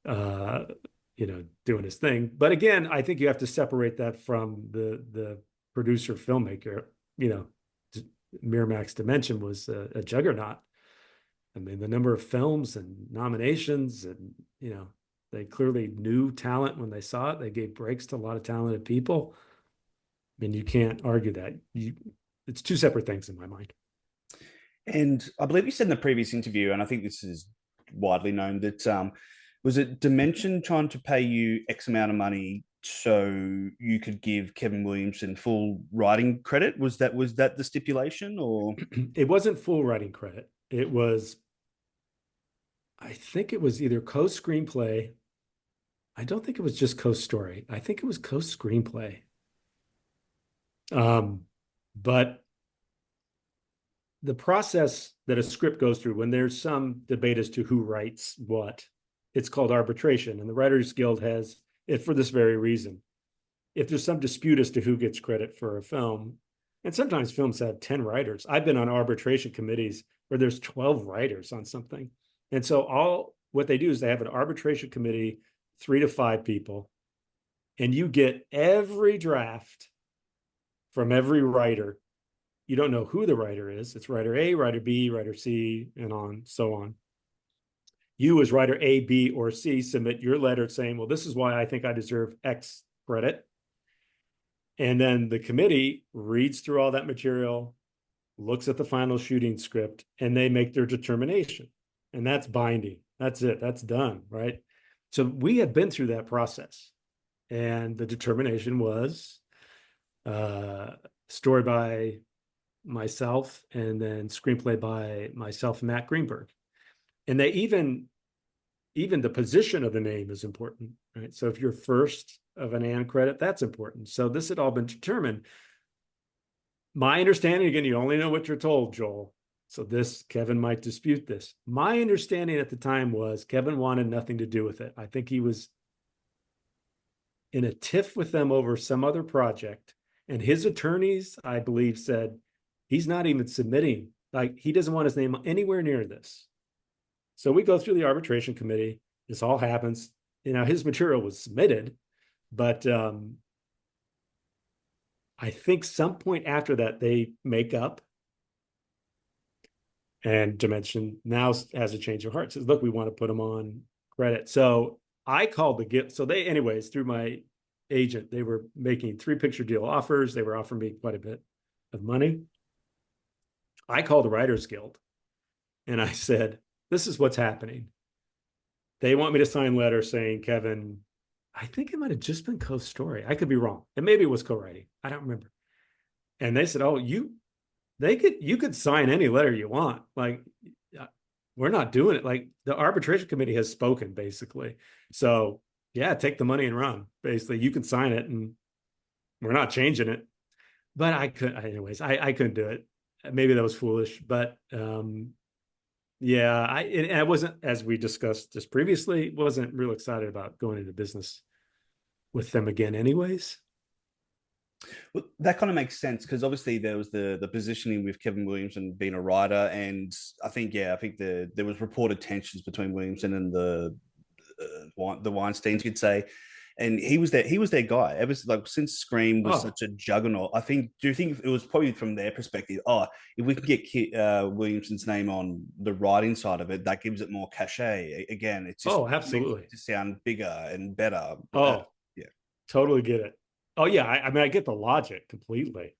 doing his thing. But again, I think you have to separate that from the producer filmmaker. Miramax Dimension was a juggernaut. I mean, the number of films and nominations, and they clearly knew talent when they saw it. They gave breaks to a lot of talented people. I mean, you can't argue that. It's two separate things in my mind. And I believe you said in the previous interview, and I think this is widely known, that was it Dimension trying to pay you X amount of money so you could give Kevin Williamson full writing credit? Was that the stipulation, or? It wasn't full writing credit. It was, I think it was either co-screenplay. I don't think it was just co-story. I think it was co-screenplay. But the process that a script goes through when there's some debate as to who writes what, it's called arbitration. And the Writers Guild has it for this very reason. If there's some dispute as to who gets credit for a film, and sometimes films have 10 writers. I've been on arbitration committees where there's 12 writers on something. And so what they do is they have an arbitration committee, 3 to 5 people, and you get every draft from every writer. You don't know who the writer is. It's writer A, writer B, writer C, and so on. You as writer A, B, or C submit your letter saying, well, this is why I think I deserve X credit. And then the committee reads through all that material, looks at the final shooting script, and they make their determination. And that's binding. That's it. That's done, right? So we had been through that process. And the determination was story by myself, and then screenplay by myself and Matt Greenberg. And they even the position of the name is important, right? So if you're first of an and credit, that's important. So this had all been determined. My understanding, again, you only know what you're told, Joel. So Kevin might dispute this. My understanding at the time was Kevin wanted nothing to do with it. I think he was in a tiff with them over some other project. And his attorneys, I believe, said he's not even submitting. Like, he doesn't want his name anywhere near this. So we go through the arbitration committee. This all happens. His material was submitted, but I think some point after that, they make up. And Dimension now has a change of heart. Says, look, we want to put him on credit. So I called the guild. So anyways, through my agent, they were making 3-picture deal offers. They were offering me quite a bit of money. I called the Writers Guild and I said, this is what's happening. They want me to sign a letter saying, Kevin, I think it might have just been co-story. I could be wrong. And maybe it was co-writing. I don't remember. And they said, oh, you could sign any letter you want. Like, we're not doing it. Like, the arbitration committee has spoken, basically. So yeah, take the money and run. Basically, you can sign it and we're not changing it. But I couldn't do it. Maybe that was foolish, but yeah, I wasn't, as we discussed just previously, wasn't real excited about going into business with them again anyways. Well, that kind of makes sense because obviously there was the positioning with Kevin Williamson being a writer, and I think there was reported tensions between Williamson and the Weinsteins, you'd say, and he was their guy ever like since Scream was Oh, such a juggernaut. I think. Do you think it was probably from their perspective? Oh, if we can get Williamson's name on the writing side of it, that gives it more cachet. Again, it's just oh, makes it absolutely. to sound bigger and better. Oh, Yeah, totally get it. Oh yeah, I mean I get the logic completely.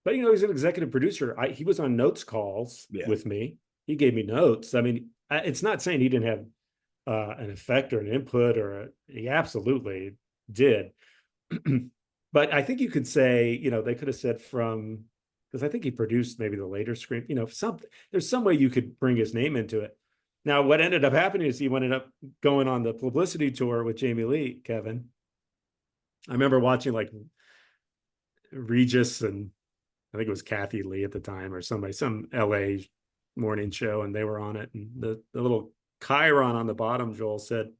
But he's an executive producer. He was on notes calls yeah. with me. He gave me notes. I mean, it's not saying he didn't have an effect or an input, he absolutely did. But I think you could say, they could have said from, because I think he produced maybe the later Scream. There's some way you could bring his name into it. Now, what ended up happening is he ended up going on the publicity tour with Jamie Lee, Kevin. I remember watching like Regis, and I think it was Kathy Lee at the time or somebody, some LA morning show, and they were on it. And the little chyron on the bottom, Joel, said,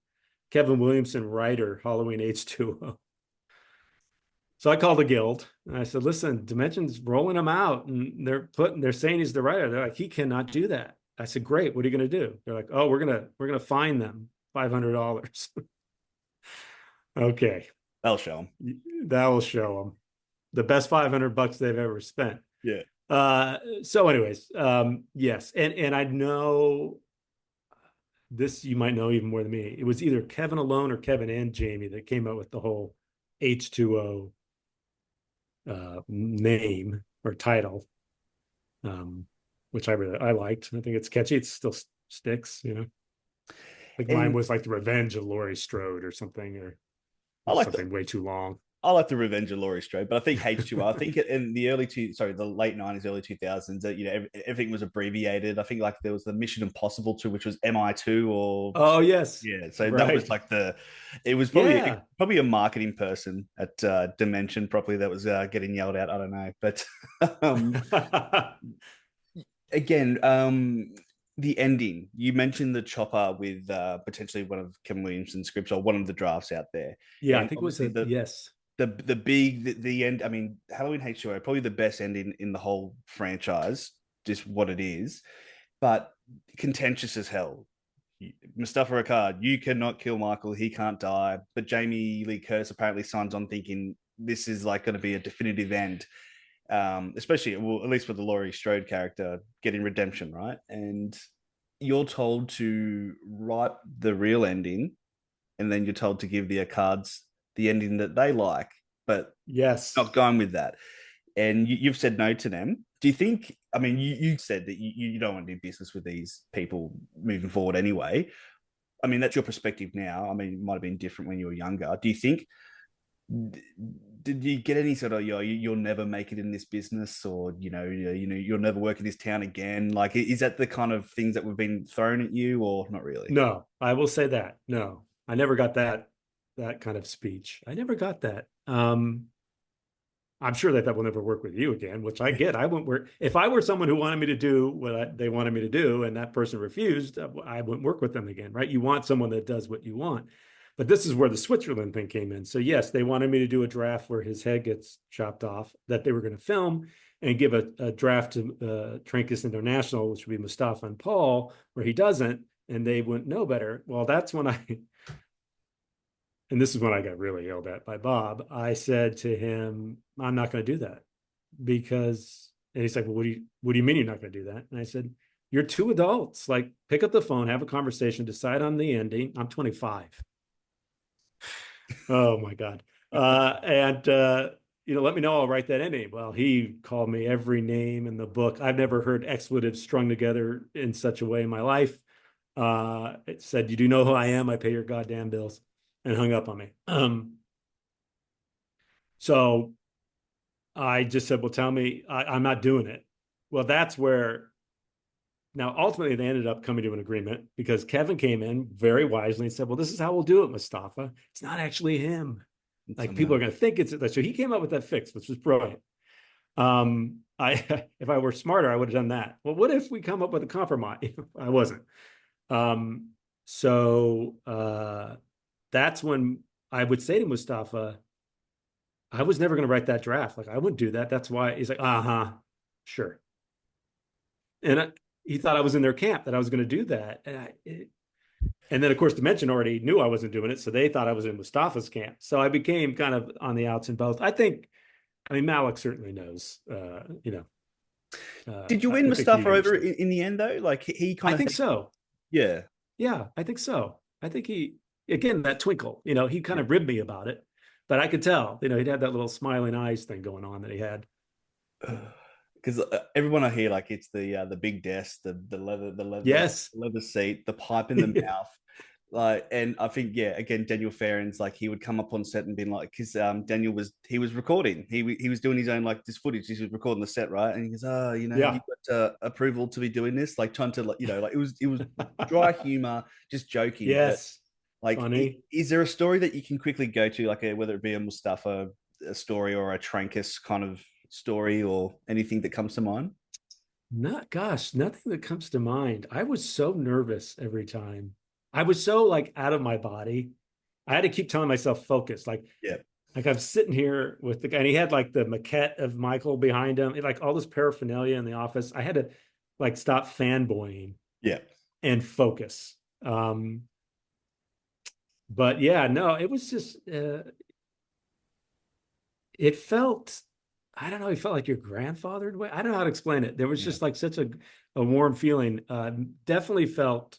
Kevin Williamson, writer, Halloween H2O. So I called the guild and I said, listen, Dimension's rolling him out and they're saying he's the writer. They're like, he cannot do that. I said, great. What are you going to do? They're like, oh, we're going to fine them $500. Okay. That'll show them. That will show them the best $500 they've ever spent. Yeah. So anyways, yes. And I know this, you might know even more than me. It was either Kevin alone or Kevin and Jamie that came up with the whole H2O name or title, which I liked. I think it's catchy. It still sticks, Like mine was like the Revenge of Laurie Strode or something, or I like something way too long. I like the Revenge of Laurie Strode, but I think H2O. I think in the the late '90s, early 2000s, that everything was abbreviated. I think like there was the Mission Impossible 2, which was MI2, or Oh yes, yeah. So that right. was like it was Yeah. probably a marketing person at Dimension probably that was getting yelled at. I don't know, but um, again, the ending. You mentioned the chopper with potentially one of Kevin Williamson's scripts or one of the drafts out there, Yeah, I and think it was obviously yes. the end. I mean, Halloween H2O probably the best ending in the whole franchise, just what it is, but contentious as hell. Mustafa Ricard, you cannot kill Michael. He can't die. But Jamie Lee Curtis apparently signs on thinking this is like going to be a definitive end, especially well, at least with the Laurie Strode character getting redemption, right? And you're told to write the real ending, and then you're told to give the Arcards the ending that they like, but Yes. not going with that. And you've said no to them. Do you think? I mean, you said that you don't want to do business with these people moving forward anyway. I mean, that's your perspective now. I mean, it might have been different when you were younger. Do you think? Did you get any sort of you'll never make it in this business, or you'll never work in this town again? Like, is that the kind of things that we've been thrown at you, or not really? No, I will say that. No, I never got that kind of speech. I never got that. I'm sure that will never work with you again, which I get. I wouldn't work if I were someone who wanted me to do what they wanted me to do, and that person refused. I wouldn't work with them again, right? You want someone that does what you want. But this is where the Switzerland thing came in. So yes, they wanted me to do a draft where his head gets chopped off that they were going to film and give a draft to Trancas International, which would be Mustafa and Paul, where he doesn't, and they wouldn't know better. Well, that's when and this is when I got really yelled at by Bob. I said to him, I'm not going to do that because, and he's like, well, what do you mean you're not going to do that? And I said, you're two adults. Like, pick up the phone, have a conversation, decide on the ending. I'm 25. Oh my God. And let me know. I'll write that ending. Well, he called me every name in the book. I've never heard expletives strung together in such a way in my life. It said, you do know who I am. I pay your goddamn bills, and hung up on me. So I just said, well, tell me, I'm not doing it. Well, that's where now ultimately they ended up coming to an agreement because Kevin came in very wisely and said, well, this is how we'll do it, Mustafa. It's not actually him. Like people are going to think it's so he came up with that fix, which was brilliant. If I were smarter, I would have done that. Well, what if we come up with a compromise? I wasn't. So that's when I would say to Mustafa, I was never going to write that draft. Like, I wouldn't do that. That's why he's like, sure. And he thought I was in their camp, that I was going to do that. And then, of course, Dimension already knew I wasn't doing it. So they thought I was in Mustafa's camp. So I became kind of on the outs in both. I mean, Malik certainly knows, Did you win I think he Mustafa over understood. in the end though? Like he kind I of think so. yeah. Yeah, I think so. I think again, that twinkle, he kind of ribbed me about it, but I could tell, he'd had that little smiling eyes thing going on that he had. Because everyone I hear, like, it's the big desk, the Yes. leather seat, the pipe in the Yeah. mouth, like, and I think, yeah, again, Daniel Farron's like, he would come up on set and be like, because Daniel was recording, he was doing his own, like, this footage, he was recording the set, right, and he goes, oh, you Yeah. got approval to be doing this, like, trying to, like, like, it was dry humor, just joking, but Yes. like, Funny. is there a story that you can quickly go to, like, whether it be a Mustafa a story or a Trancas kind of story or anything that comes to mind? Nothing that comes to mind. I was so nervous every time. I was so like out of my body. I had to keep telling myself focus. Yeah, Like I'm sitting here with the guy, and he had like the maquette of Michael behind him, like all this paraphernalia in the office. I had to like stop fanboying yeah. and focus. But yeah, no, it was just it felt, I don't know, it felt like your grandfather in a way. I don't know how to explain it. There was Yeah. just like such a warm feeling. Definitely felt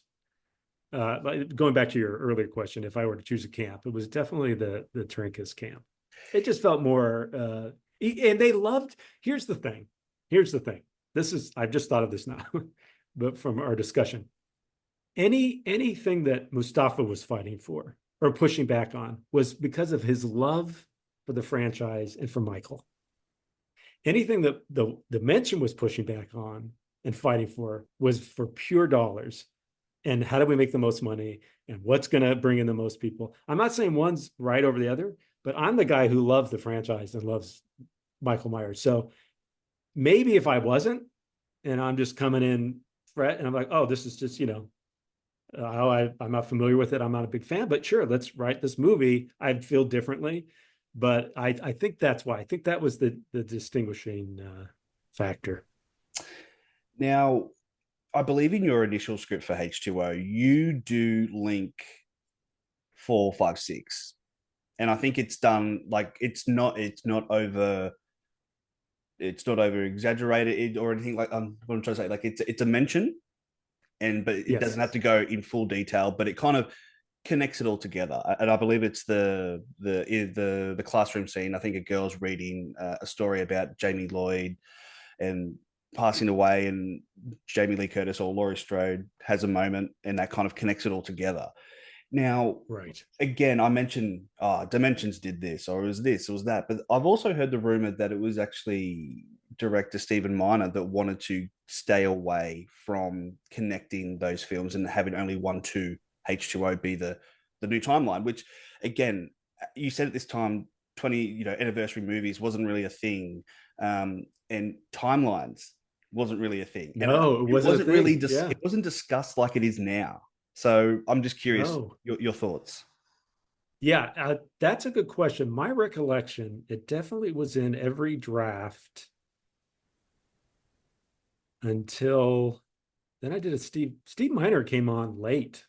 like going back to your earlier question, if I were to choose a camp, it was definitely the Trancas camp. It just felt more and they loved, here's the thing. Here's the thing. I've just thought of this now, but from our discussion. Anything that Mustafa was fighting for or pushing back on was because of his love for the franchise and for Michael. Anything that the Dimension was pushing back on and fighting for was for pure dollars and how do we make the most money and what's going to bring in the most people. I'm not saying one's right over the other, but I'm the guy who loves the franchise and loves Michael Myers. So maybe if I wasn't, and I'm just coming in fret and I'm like, oh, this is just, I'm not familiar with it. I'm not a big fan, but sure, let's write this movie. I'd feel differently. But I think that's why. I think that was the distinguishing factor. Now, I believe in your initial script for H2O, you do link 4, 5, 6, and I think it's done like it's not over exaggerated or anything, like what I'm trying to say, like it's a mention, but it Yes. doesn't have to go in full detail, but it kind of connects it all together. And I believe it's the classroom scene. I think a girl's reading a story about Jamie Lloyd and passing away, and Jamie Lee Curtis or Laurie Strode has a moment, and that kind of connects it all together. Now, Right. again, I mentioned Dimensions did this, or it was this, it was that, but I've also heard the rumor that it was actually director Stephen Miner that wanted to stay away from connecting those films and having only 1, 2 H2O be the new timeline. Which, again, you said at this time, 20 anniversary movies wasn't really a thing, and timelines wasn't really a thing, and No, it it wasn't a wasn't really thing. Yeah. it wasn't discussed like it is now. So I'm just curious No. your thoughts. Yeah, that's a good question. My recollection, it definitely was in every draft until then. I did a Steve Miner came on late.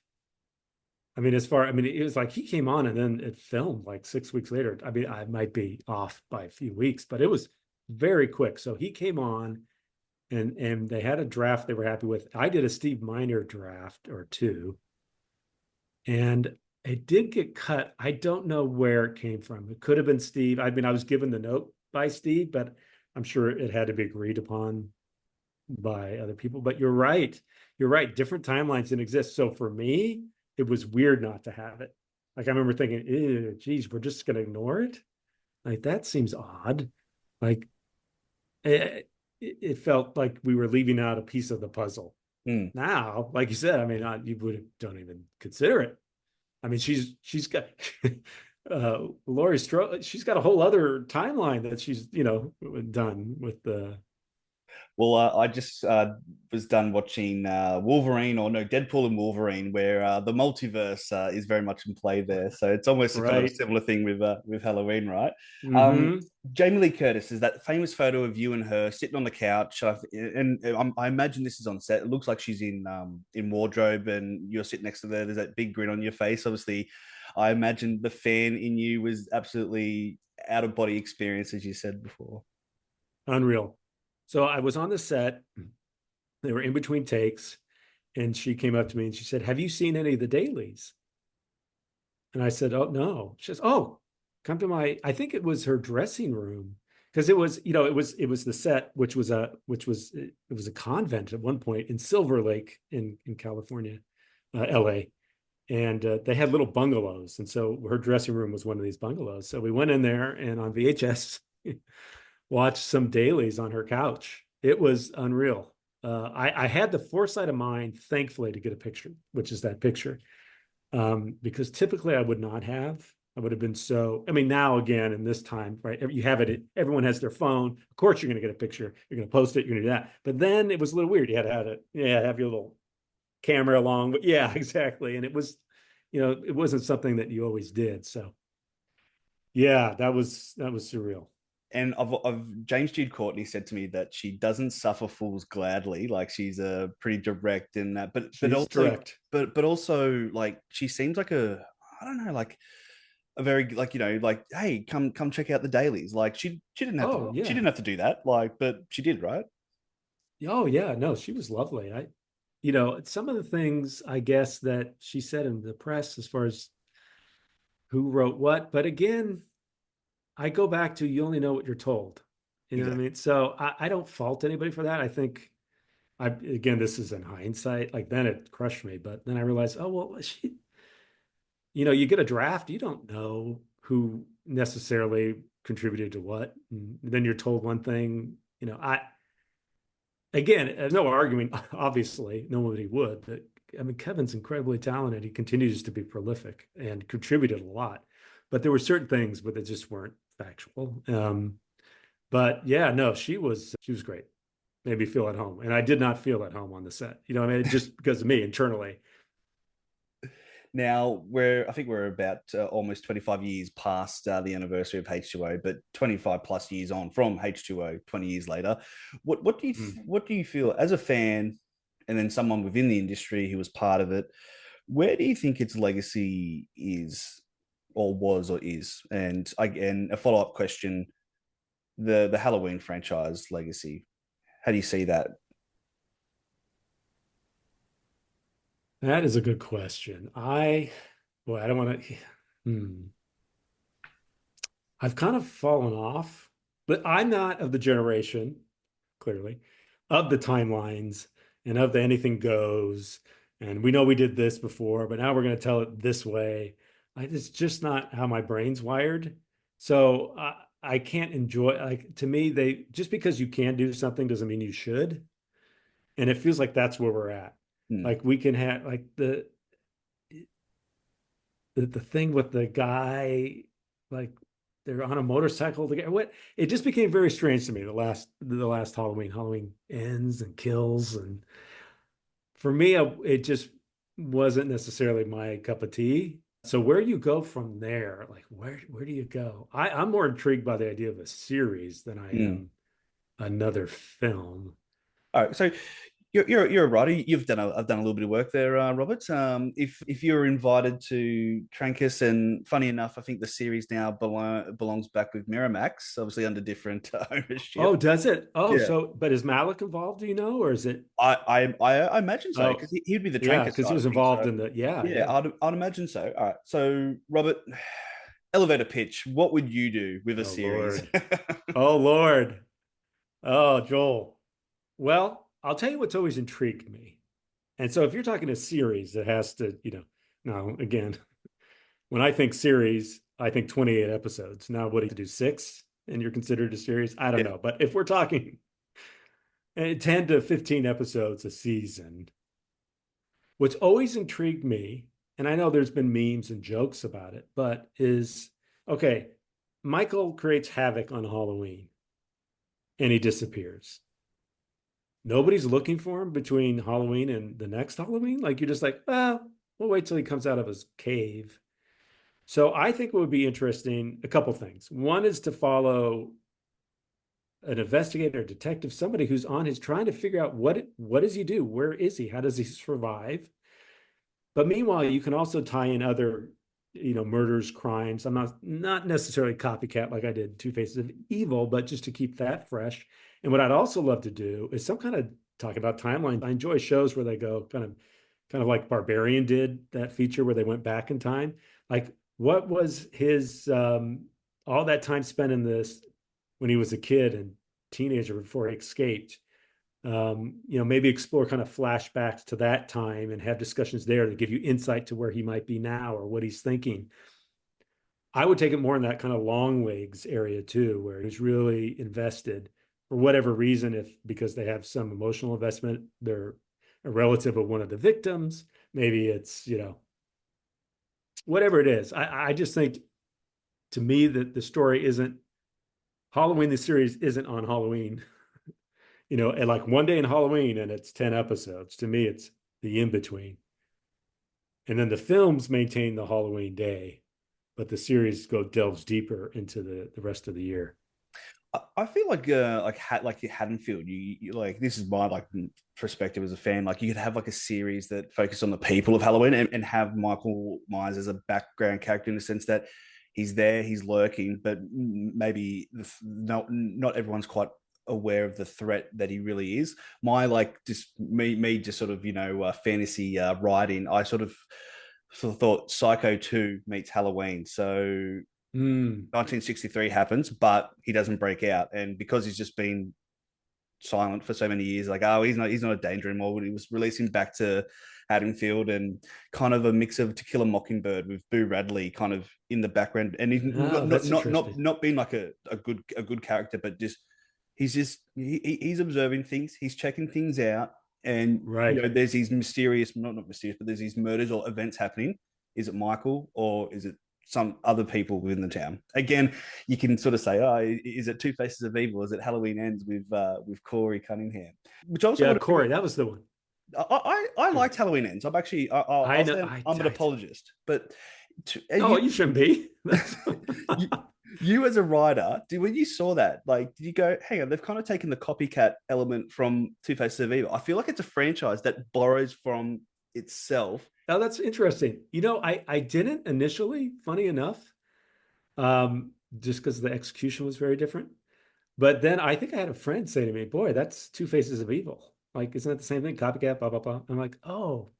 I mean, it was like he came on and then it filmed like 6 weeks later. I mean, I might be off by a few weeks, but it was very quick. So he came on and they had a draft they were happy with. I did a Steve Miner draft or two, and it did get cut. I don't know where it came from. It could have been Steve. I mean, I was given the note by Steve, but I'm sure it had to be agreed upon by other people. But you're right. You're right. Different timelines didn't exist. So for me, it was weird not to have it. Like I remember thinking, geez, we're just going to ignore it. Like that seems odd. Like it felt like we were leaving out a piece of the puzzle. Mm. Now, like you said, I mean, you don't even consider it. I mean, she's got Laurie Strode. She's got a whole other timeline that she's done with the. Well, I just was done watching Wolverine, or no, Deadpool and Wolverine, where the multiverse is very much in play there. So it's almost a kind of a Right. similar thing with Halloween, right? Um, Mm-hmm. Jamie Lee Curtis is that famous photo of you and her sitting on the couch, and I imagine this is on set. It looks like she's in wardrobe, and you're sitting next to her. There's that big grin on your face. Obviously, I imagine the fan in you was absolutely out of body experience, as you said before. Unreal. So I was on the set. They were in between takes, and she came up to me and she said, "Have you seen any of the dailies?" And I said, "Oh no." She says, "Oh, come to my." I think it was her dressing room because it was, it was the set, it was a convent at one point in Silver Lake in California, L.A. And they had little bungalows, and so her dressing room was one of these bungalows. So we went in there and on VHS watched some dailies on her couch. It was unreal. I had the foresight of mind, thankfully, to get a picture, which is that picture, because typically I would not have. I would have been so. I mean, now again in this time, right? You have it. Everyone has their phone. Of course, you're going to get a picture. You're going to post it. You're going to do that. But then it was a little weird. You had to have it. Yeah, have your little camera along. But yeah, exactly. And it was, it wasn't something that you always did. So yeah, that was surreal. And of James Jude Courtney said to me that she doesn't suffer fools gladly. Like she's a pretty direct in that, but She's also direct. but also like she seems like a, I don't know, like a very, like, like, hey, come check out the dailies. Like she didn't have to, Oh she yeah. didn't have to do that. Like, but she did, right? Oh yeah, no, she was lovely. Some of the things I guess that she said in the press as far as who wrote what, but again, I go back to you only know what you're told. You know what I Exactly. mean? So I don't fault anybody for that. I think again, this is in hindsight. Like then it crushed me, but then I realized, oh well, you get a draft, you don't know who necessarily contributed to what. And then you're told one thing. I again, no argument, obviously, nobody would, but I mean, Kevin's incredibly talented. He continues to be prolific and contributed a lot, but there were certain things where they just weren't factual. But yeah, no, she was great. Made me feel at home, and I did not feel at home on the set. I mean, just because of me internally. Now I think we're about almost 25 years past the anniversary of H2O, but 25 plus years on from H2O, 20 years later. Mm. What do you feel as a fan, and then someone within the industry who was part of it? Where do you think its legacy is, or was, or is? And a follow up question: the Halloween franchise legacy. How do you see that? That is a good question. Boy, I don't want to. Hmm. I've kind of fallen off, but I'm not of the generation, clearly, of the timelines and of the anything goes. And we know we did this before, but now we're going to tell it this way. It's just not how my brain's wired. So I can't enjoy, like, to me, just because you can do something doesn't mean you should. And it feels like that's where we're at. Hmm. Like we can have like the thing with the guy, like they're on a motorcycle together. What it just became very strange to me. The last Halloween ends and kills, and for me, it just wasn't necessarily my cup of tea. So where do you go from there? Like where do you go? I'm more intrigued by the idea of a series than I Hmm. am another film. All right, so you're a writer. I've done a little bit of work there, Robert. If you're invited to Trancas, and funny enough, I think the series now belongs back with Miramax, obviously under different Oh, ownership. does it? Oh, Yeah, but is Malik involved? Do you know, or is it? I imagine so, Oh, because he'd be the yeah, Trancas because he side of was things. involved So in the. Yeah, yeah, yeah. I'd imagine so. All right, so Robert, elevator pitch. What would you do with a Oh series? Lord. Oh Lord. Oh, Joel. Well, I'll tell you what's always intrigued me. And so if you're talking a series that has to, now again, when I think series, I think 28 episodes. Now, what do you do? Six? And you're considered a series? I don't Yeah. know. But if we're talking 10 to 15 episodes a season, what's always intrigued me, and I know there's been memes and jokes about it, but is okay, Michael creates havoc on Halloween and he disappears. nobody's looking for him between Halloween and the next Halloween. Like you're just like, well, we'll wait till he comes out of his cave. So I think it would be interesting. A couple things. One is to follow an investigator, detective, somebody who's on his trying to figure out what does he do? Where is he? How does he survive? But meanwhile, you can also tie in other, murders, crimes. I'm not necessarily copycat like I did Two Faces of Evil, but just to keep that fresh. And what I'd also love to do is some kind of talk about timeline. I enjoy shows where they go kind of like Barbarian did that feature where they went back in time. Like what was his all that time spent in this when he was a kid and teenager before he escaped? Maybe explore kind of flashbacks to that time and have discussions there to give you insight to where he might be now or what he's thinking. I would take it more in that kind of long legs area too, where he's really invested for whatever reason, if because they have some emotional investment, they're a relative of one of the victims. Maybe it's, whatever it is. I just think to me that the story isn't Halloween, the series isn't on Halloween. And like one day in Halloween and it's 10 episodes. To me, it's the in between. And then the films maintain the Halloween day, but the series delves deeper into the rest of the year. I feel like Haddonfield, you like this is my like perspective as a fan. Like you could have like a series that focused on the people of Halloween and have Michael Myers as a background character in the sense that he's there, he's lurking, but maybe not everyone's quite aware of the threat that he really is. My like just me just sort of fantasy writing. I sort of thought Psycho 2 meets Halloween. So 1963 happens, but he doesn't break out, and because he's just been silent for so many years, like he's not a danger anymore. When he was releasing back to Haddonfield, and kind of a mix of To Kill a Mockingbird with Boo Radley kind of in the background, and he's not being like a good character, but just he's observing things, he's checking things out, and right. there's these mysterious, not mysterious, but there's these murders or events happening. Is it Michael or is it some other people within the town? Again, you can sort of say, oh, is it Two Faces of Evil? Is it Halloween Ends with Corey Cunningham? Which also Yeah, Corey, that was the one. I liked Halloween Ends. I'll say I'm an apologist, but you shouldn't be. you as a writer, when you saw that, like, did you go, hang on, they've kind of taken the copycat element from Two Faces of Evil? I feel like it's a franchise that borrows from itself. Oh, that's interesting. I didn't initially, funny enough, just because the execution was very different. But then I think I had a friend say to me, boy, that's Two Faces of Evil. Like, isn't that the same thing? Copycat, blah, blah, blah. I'm like, oh,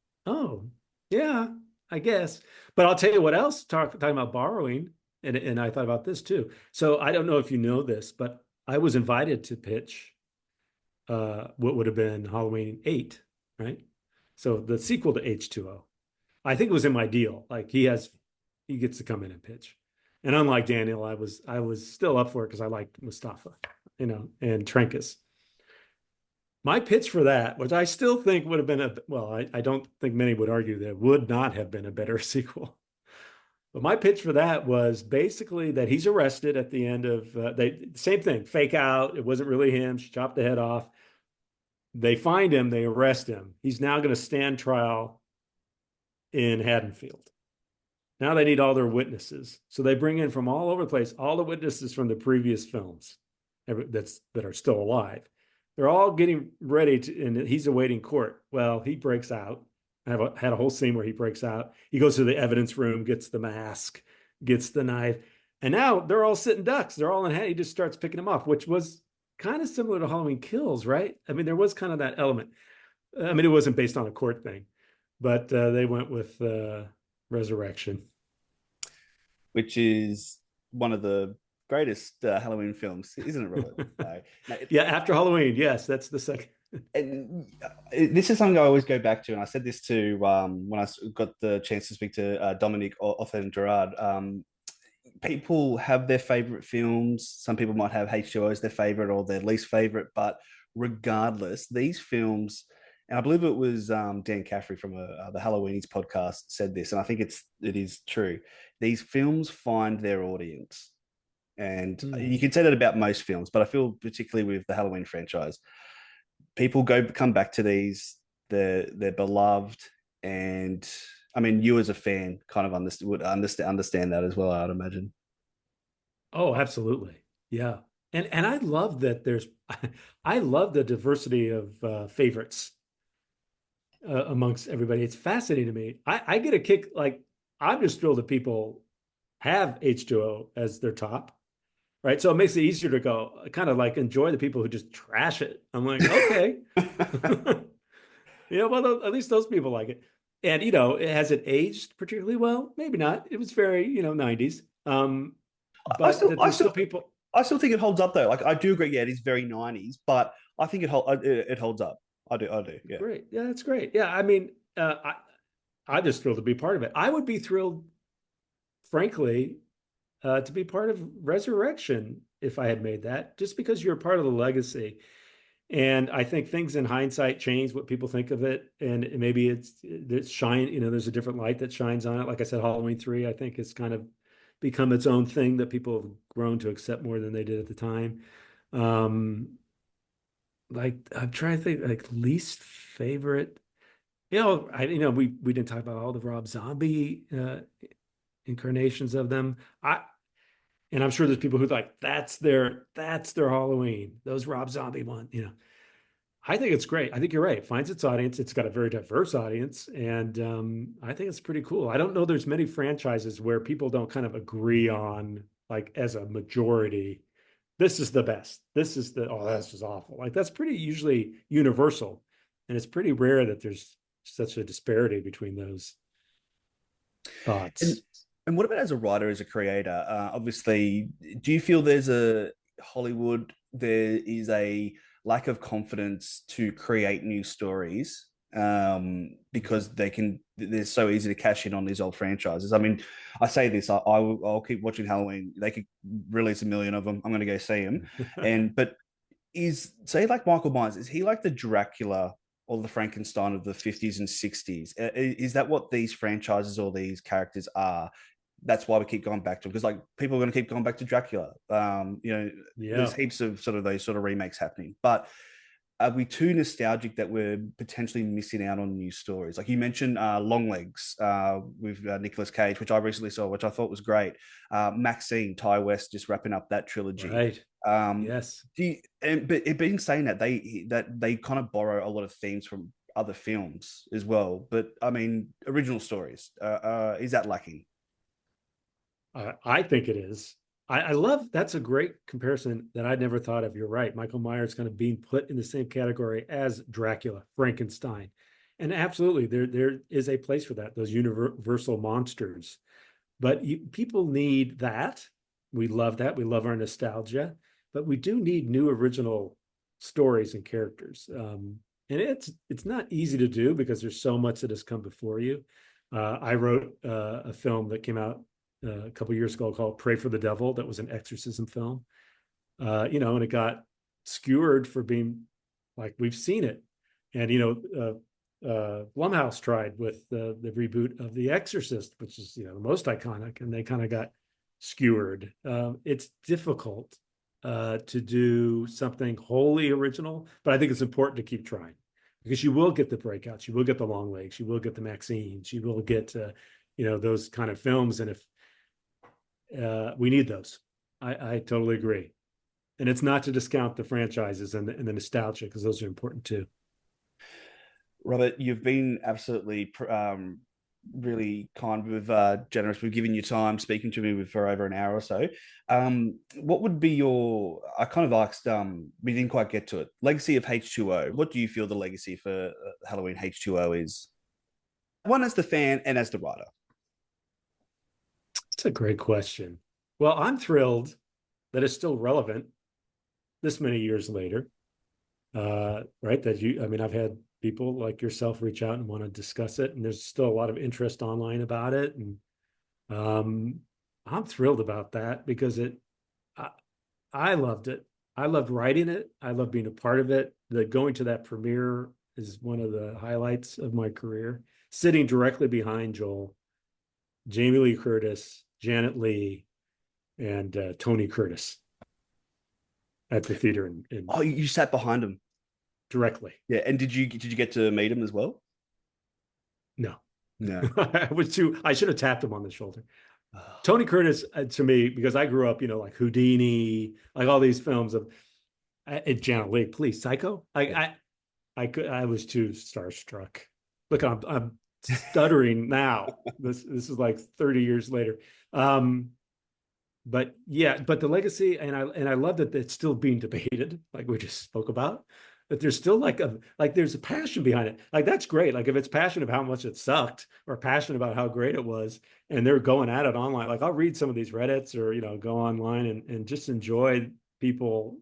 yeah, I guess. But I'll tell you what else, talking about borrowing, and I thought about this too. So I don't know if you know this, but I was invited to pitch what would have been Halloween 8, right? So the sequel to H2O. I think it was in my deal. Like he gets to come in and pitch. And unlike Daniel, I was still up for it because I liked Mustafa, and Trancas. My pitch for that, which I still think would have been I don't think many would argue that it would not have been a better sequel. But my pitch for that was basically that he's arrested at the end of same thing, fake out. It wasn't really him. She chopped the head off. They find him. They arrest him. He's now going to stand trial in Haddonfield. Now they need all their witnesses. So they bring in from all over the place, all the witnesses from the previous films that are still alive. They're all getting ready and he's awaiting court. Well, he breaks out. I had a whole scene where he breaks out. He goes to the evidence room, gets the mask, gets the knife. And now they're all sitting ducks. They're all in hand. He just starts picking them off, which was kind of similar to Halloween Kills, right? I mean, there was kind of that element. I mean, it wasn't based on a court thing, but they went with Resurrection. Which is one of the greatest Halloween films, isn't it, Robert? Yeah, after Halloween, yes, that's the second. And this is something I always go back to, and I said this to when I got the chance to speak to Dominic Othen and Gerard. People have their favorite films. Some people might have H2O as their favorite or their least favorite, but regardless, these films, and I believe it was Dan Caffrey from the Halloweenies podcast said this, and I think it is true. These films find their audience, and you can say that about most films, but I feel particularly with the Halloween franchise, people come back to these, they're beloved, and I mean, you as a fan kind of understand that as well, I'd imagine. Oh, absolutely. Yeah. And I love that there's I love the diversity of favorites amongst everybody. It's fascinating to me. I get a kick, like I'm just thrilled that people have H2O as their top, right? So it makes it easier to go kind of like enjoy the people who just trash it. I'm like, okay. Yeah, well, at least those people like it. And has it aged particularly well? Maybe not. It was very, 90s. I But still, that I there's still, still people. I still think it holds up though. Like I do agree. Yeah, it is very '90s, but I think it holds up. I do. Yeah. Great. Yeah, that's great. Yeah, I mean, I'm just thrilled to be part of it. I would be thrilled, frankly, to be part of Resurrection if I had made that, just because you're part of the legacy. And I think things in hindsight change what people think of it, and maybe it's shine. There's a different light that shines on it. Like I said, Halloween 3, I think it's kind of become its own thing that people have grown to accept more than they did at the time. Um, like I'm trying to think, like least favorite. We didn't talk about all the Rob Zombie incarnations of them. And I'm sure there's people who like that's their Halloween. Those Rob Zombie one. I think it's great. I think you're right. It finds its audience. It's got a very diverse audience, and I think it's pretty cool. I don't know there's many franchises where people don't kind of agree on, like, as a majority, this is the best. This is awful. Like that's pretty usually universal, and it's pretty rare that there's such a disparity between those And thoughts. and what about as a writer, as a creator? Obviously, do you feel there's a Hollywood there is a lack of confidence to create new stories because they're so easy to cash in on these old franchises. I mean, I say this, I'll keep watching Halloween. They could release a million of them. I'm going to go see them. But is say like Michael Myers, is he like the Dracula or the Frankenstein of the 50s and 60s? Is that what these franchises or these characters are? That's why we keep going back to, because like people are going to keep going back to Dracula. There's Yeah. heaps of sort of those sort of remakes happening, but are we too nostalgic that we're potentially missing out on new stories? Like you mentioned, Longlegs with Nicolas Cage, which I recently saw, which I thought was great. Maxine, Ty West, just wrapping up that trilogy. Right. Um, Yes. but it being saying that they kind of borrow a lot of themes from other films as well. But I mean, original stories, is that lacking? I think it is. I love that's a great comparison that I'd never thought of. You're right. Michael Myers kind of being put in the same category as Dracula, Frankenstein. And absolutely, there is a place for that, those universal monsters. But people need that. We love that. We love our nostalgia, but we do need new original stories and characters. And it's not easy to do because there's so much that has come before you. I wrote a film that came out a couple years ago called Pray for the Devil. That was an exorcism film, and it got skewered for being like we've seen it. And Blumhouse tried with the reboot of The Exorcist, which is the most iconic, and they kind of got skewered. It's difficult to do something wholly original, but I think it's important to keep trying because you will get the breakouts, you will get the Long Legs, you will get the Maxines, you will get those kind of films, and if we need those, I totally agree. And it's not to discount the franchises and the nostalgia because those are important too. Robert, you've been absolutely really kind with generous. We've given you time speaking to me for over an hour or so. What would be your? I kind of asked. We didn't quite get to it. Legacy of H2O. What do you feel the legacy for Halloween H2O is? One as the fan and as the writer. It's a great question. Well, I'm thrilled that it's still relevant this many years later. Right? I've had people like yourself reach out and want to discuss it, and there's still a lot of interest online about it. And I'm thrilled about that because I, I loved it. I loved writing it. I love being a part of it. Going to that premiere is one of the highlights of my career. Sitting directly behind Joel, Jamie Lee Curtis, Janet Leigh, and Tony Curtis at the theater. Oh, you sat behind him. directly. Yeah, and did you get to meet him as well? No. No. I should have tapped him on the shoulder. Tony Curtis, to me, because I grew up, like Houdini, like all these films of Janet Leigh, Police, Psycho. I was too starstruck. Look, I'm stuttering now. This is like 30 years later. But the legacy, and I love that it's still being debated, like we just spoke about. That there's still there's a passion behind it. Like that's great. Like if it's passion about how much it sucked, or passion about how great it was, and they're going at it online. Like I'll read some of these Reddits or go online and just enjoy people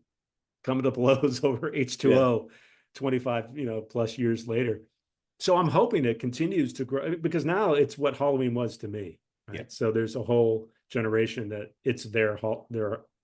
coming to blows over H2O 25 plus years later. So I'm hoping it continues to grow, because now it's what Halloween was to me. Right? Yeah. So there's a whole generation that it's their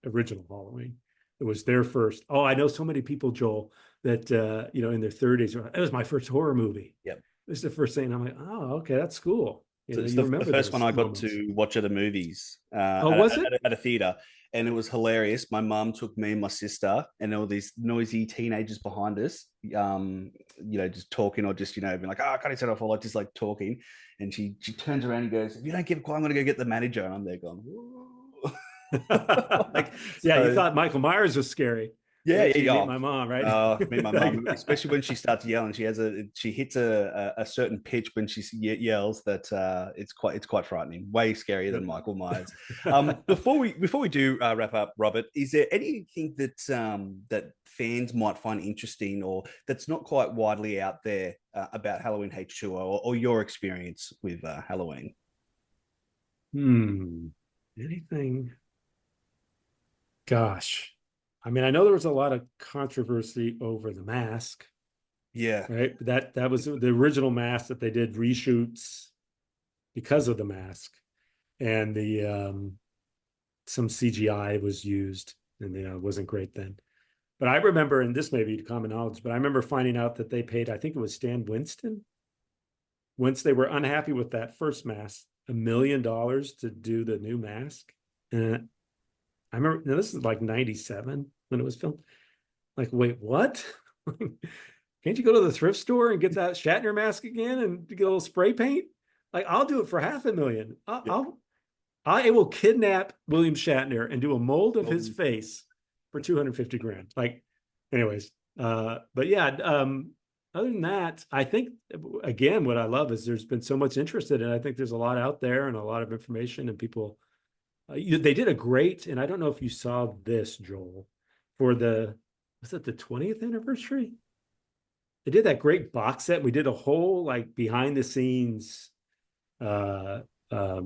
original Halloween. It was their first. Oh, I know so many people, Joel, that in their 30s. It was my first horror movie. Yep. This is the first thing. I'm like, oh, okay, that's cool. So it's the first one I got to watch at the movies. Was it? At a theater. And it was hilarious. My mum took me and my sister, and there were these noisy teenagers behind us, just talking or just, being like, oh, can't you turn off? Or like just like talking. And she turns around and goes, if you don't keep quiet, I'm going to go get the manager. And I'm there going, whoa. You thought Michael Myers was scary. Yeah. Meet my mom, right? Meet my mom, especially when she starts yelling. She hits a certain pitch when she yells that it's quite frightening. Way scarier than Michael Myers. Before we do wrap up, Robert, is there anything that fans might find interesting or that's not quite widely out there about Halloween H2O or your experience with Halloween? Anything? Gosh. I mean, I know there was a lot of controversy over the mask. Yeah. Right. That was the original mask that they did reshoots because of the mask, and the some CGI was used, and it wasn't great then. But I remember, and this may be common knowledge, but I remember finding out that they paid, I think it was Stan Winston, once they were unhappy with that first mask, $1 million to do the new mask. And I remember, now this is like 97 when it was filmed. Like, wait, what? Can't you go to the thrift store and get that Shatner mask again and get a little spray paint? Like, I'll do it for $500,000. I will kidnap William Shatner and do a mold of his face for $250,000. Like, anyways, but yeah, other than that, I think, again, what I love is there's been so much interest in it. I think there's a lot out there and a lot of information, and people, they did a great, and I don't know if you saw this, Joel, for was it the 20th anniversary? They did that great box set. We did a whole like behind the scenes, like a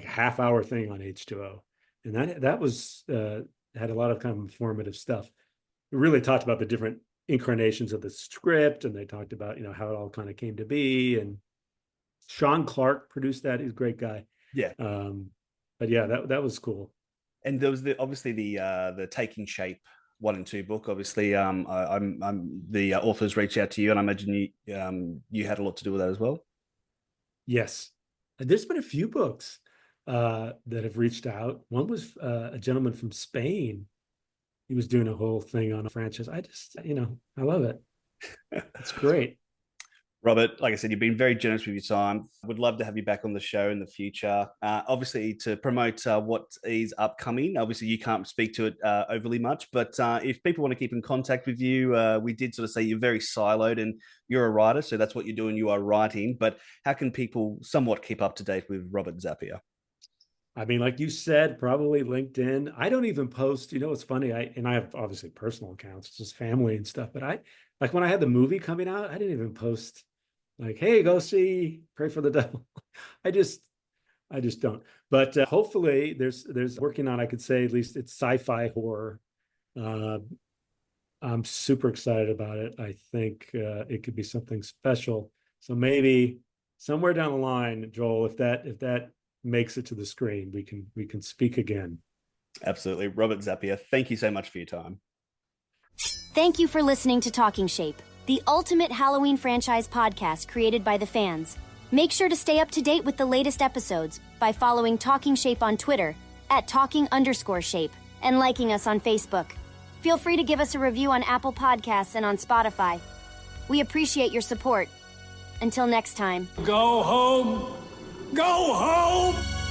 half-hour thing on H2O, and that was had a lot of kind of informative stuff. We really talked about the different incarnations of the script, and they talked about how it all kind of came to be. And Sean Clark produced that. He's a great guy. Yeah. But yeah, that was cool. And there was obviously the Taking Shape 1 and 2 book. Obviously, I'm the authors reached out to you, and I imagine you had a lot to do with that as well. Yes, there's been a few books that have reached out. One was a gentleman from Spain. He was doing a whole thing on a franchise. I just, I love it. It's great. Robert, like I said, you've been very generous with your time. Would love to have you back on the show in the future. Obviously, to promote what is upcoming. Obviously, you can't speak to it overly much, but if people want to keep in contact with you, we did sort of say you're very siloed and you're a writer, so that's what you're doing. You are writing, but how can people somewhat keep up to date with Robert Zappia? I mean, like you said, probably LinkedIn. I don't even post, it's funny. I have obviously personal accounts, just family and stuff, but like when I had the movie coming out, I didn't even post like, hey, go see Pray for the Devil. I just don't. But hopefully there's working on, I could say at least it's sci-fi horror. I'm super excited about it. I think it could be something special. So maybe somewhere down the line, Joel, if that makes it to the screen, we can speak again. Absolutely. Robert Zappia, thank you so much for your time. Thank you for listening to Talking Shape, the ultimate Halloween franchise podcast created by the fans. Make sure to stay up to date with the latest episodes by following Talking Shape on Twitter @talking_shape and liking us on Facebook. Feel free to give us a review on Apple Podcasts and on Spotify. We appreciate your support. Until next time. Go home! Go home!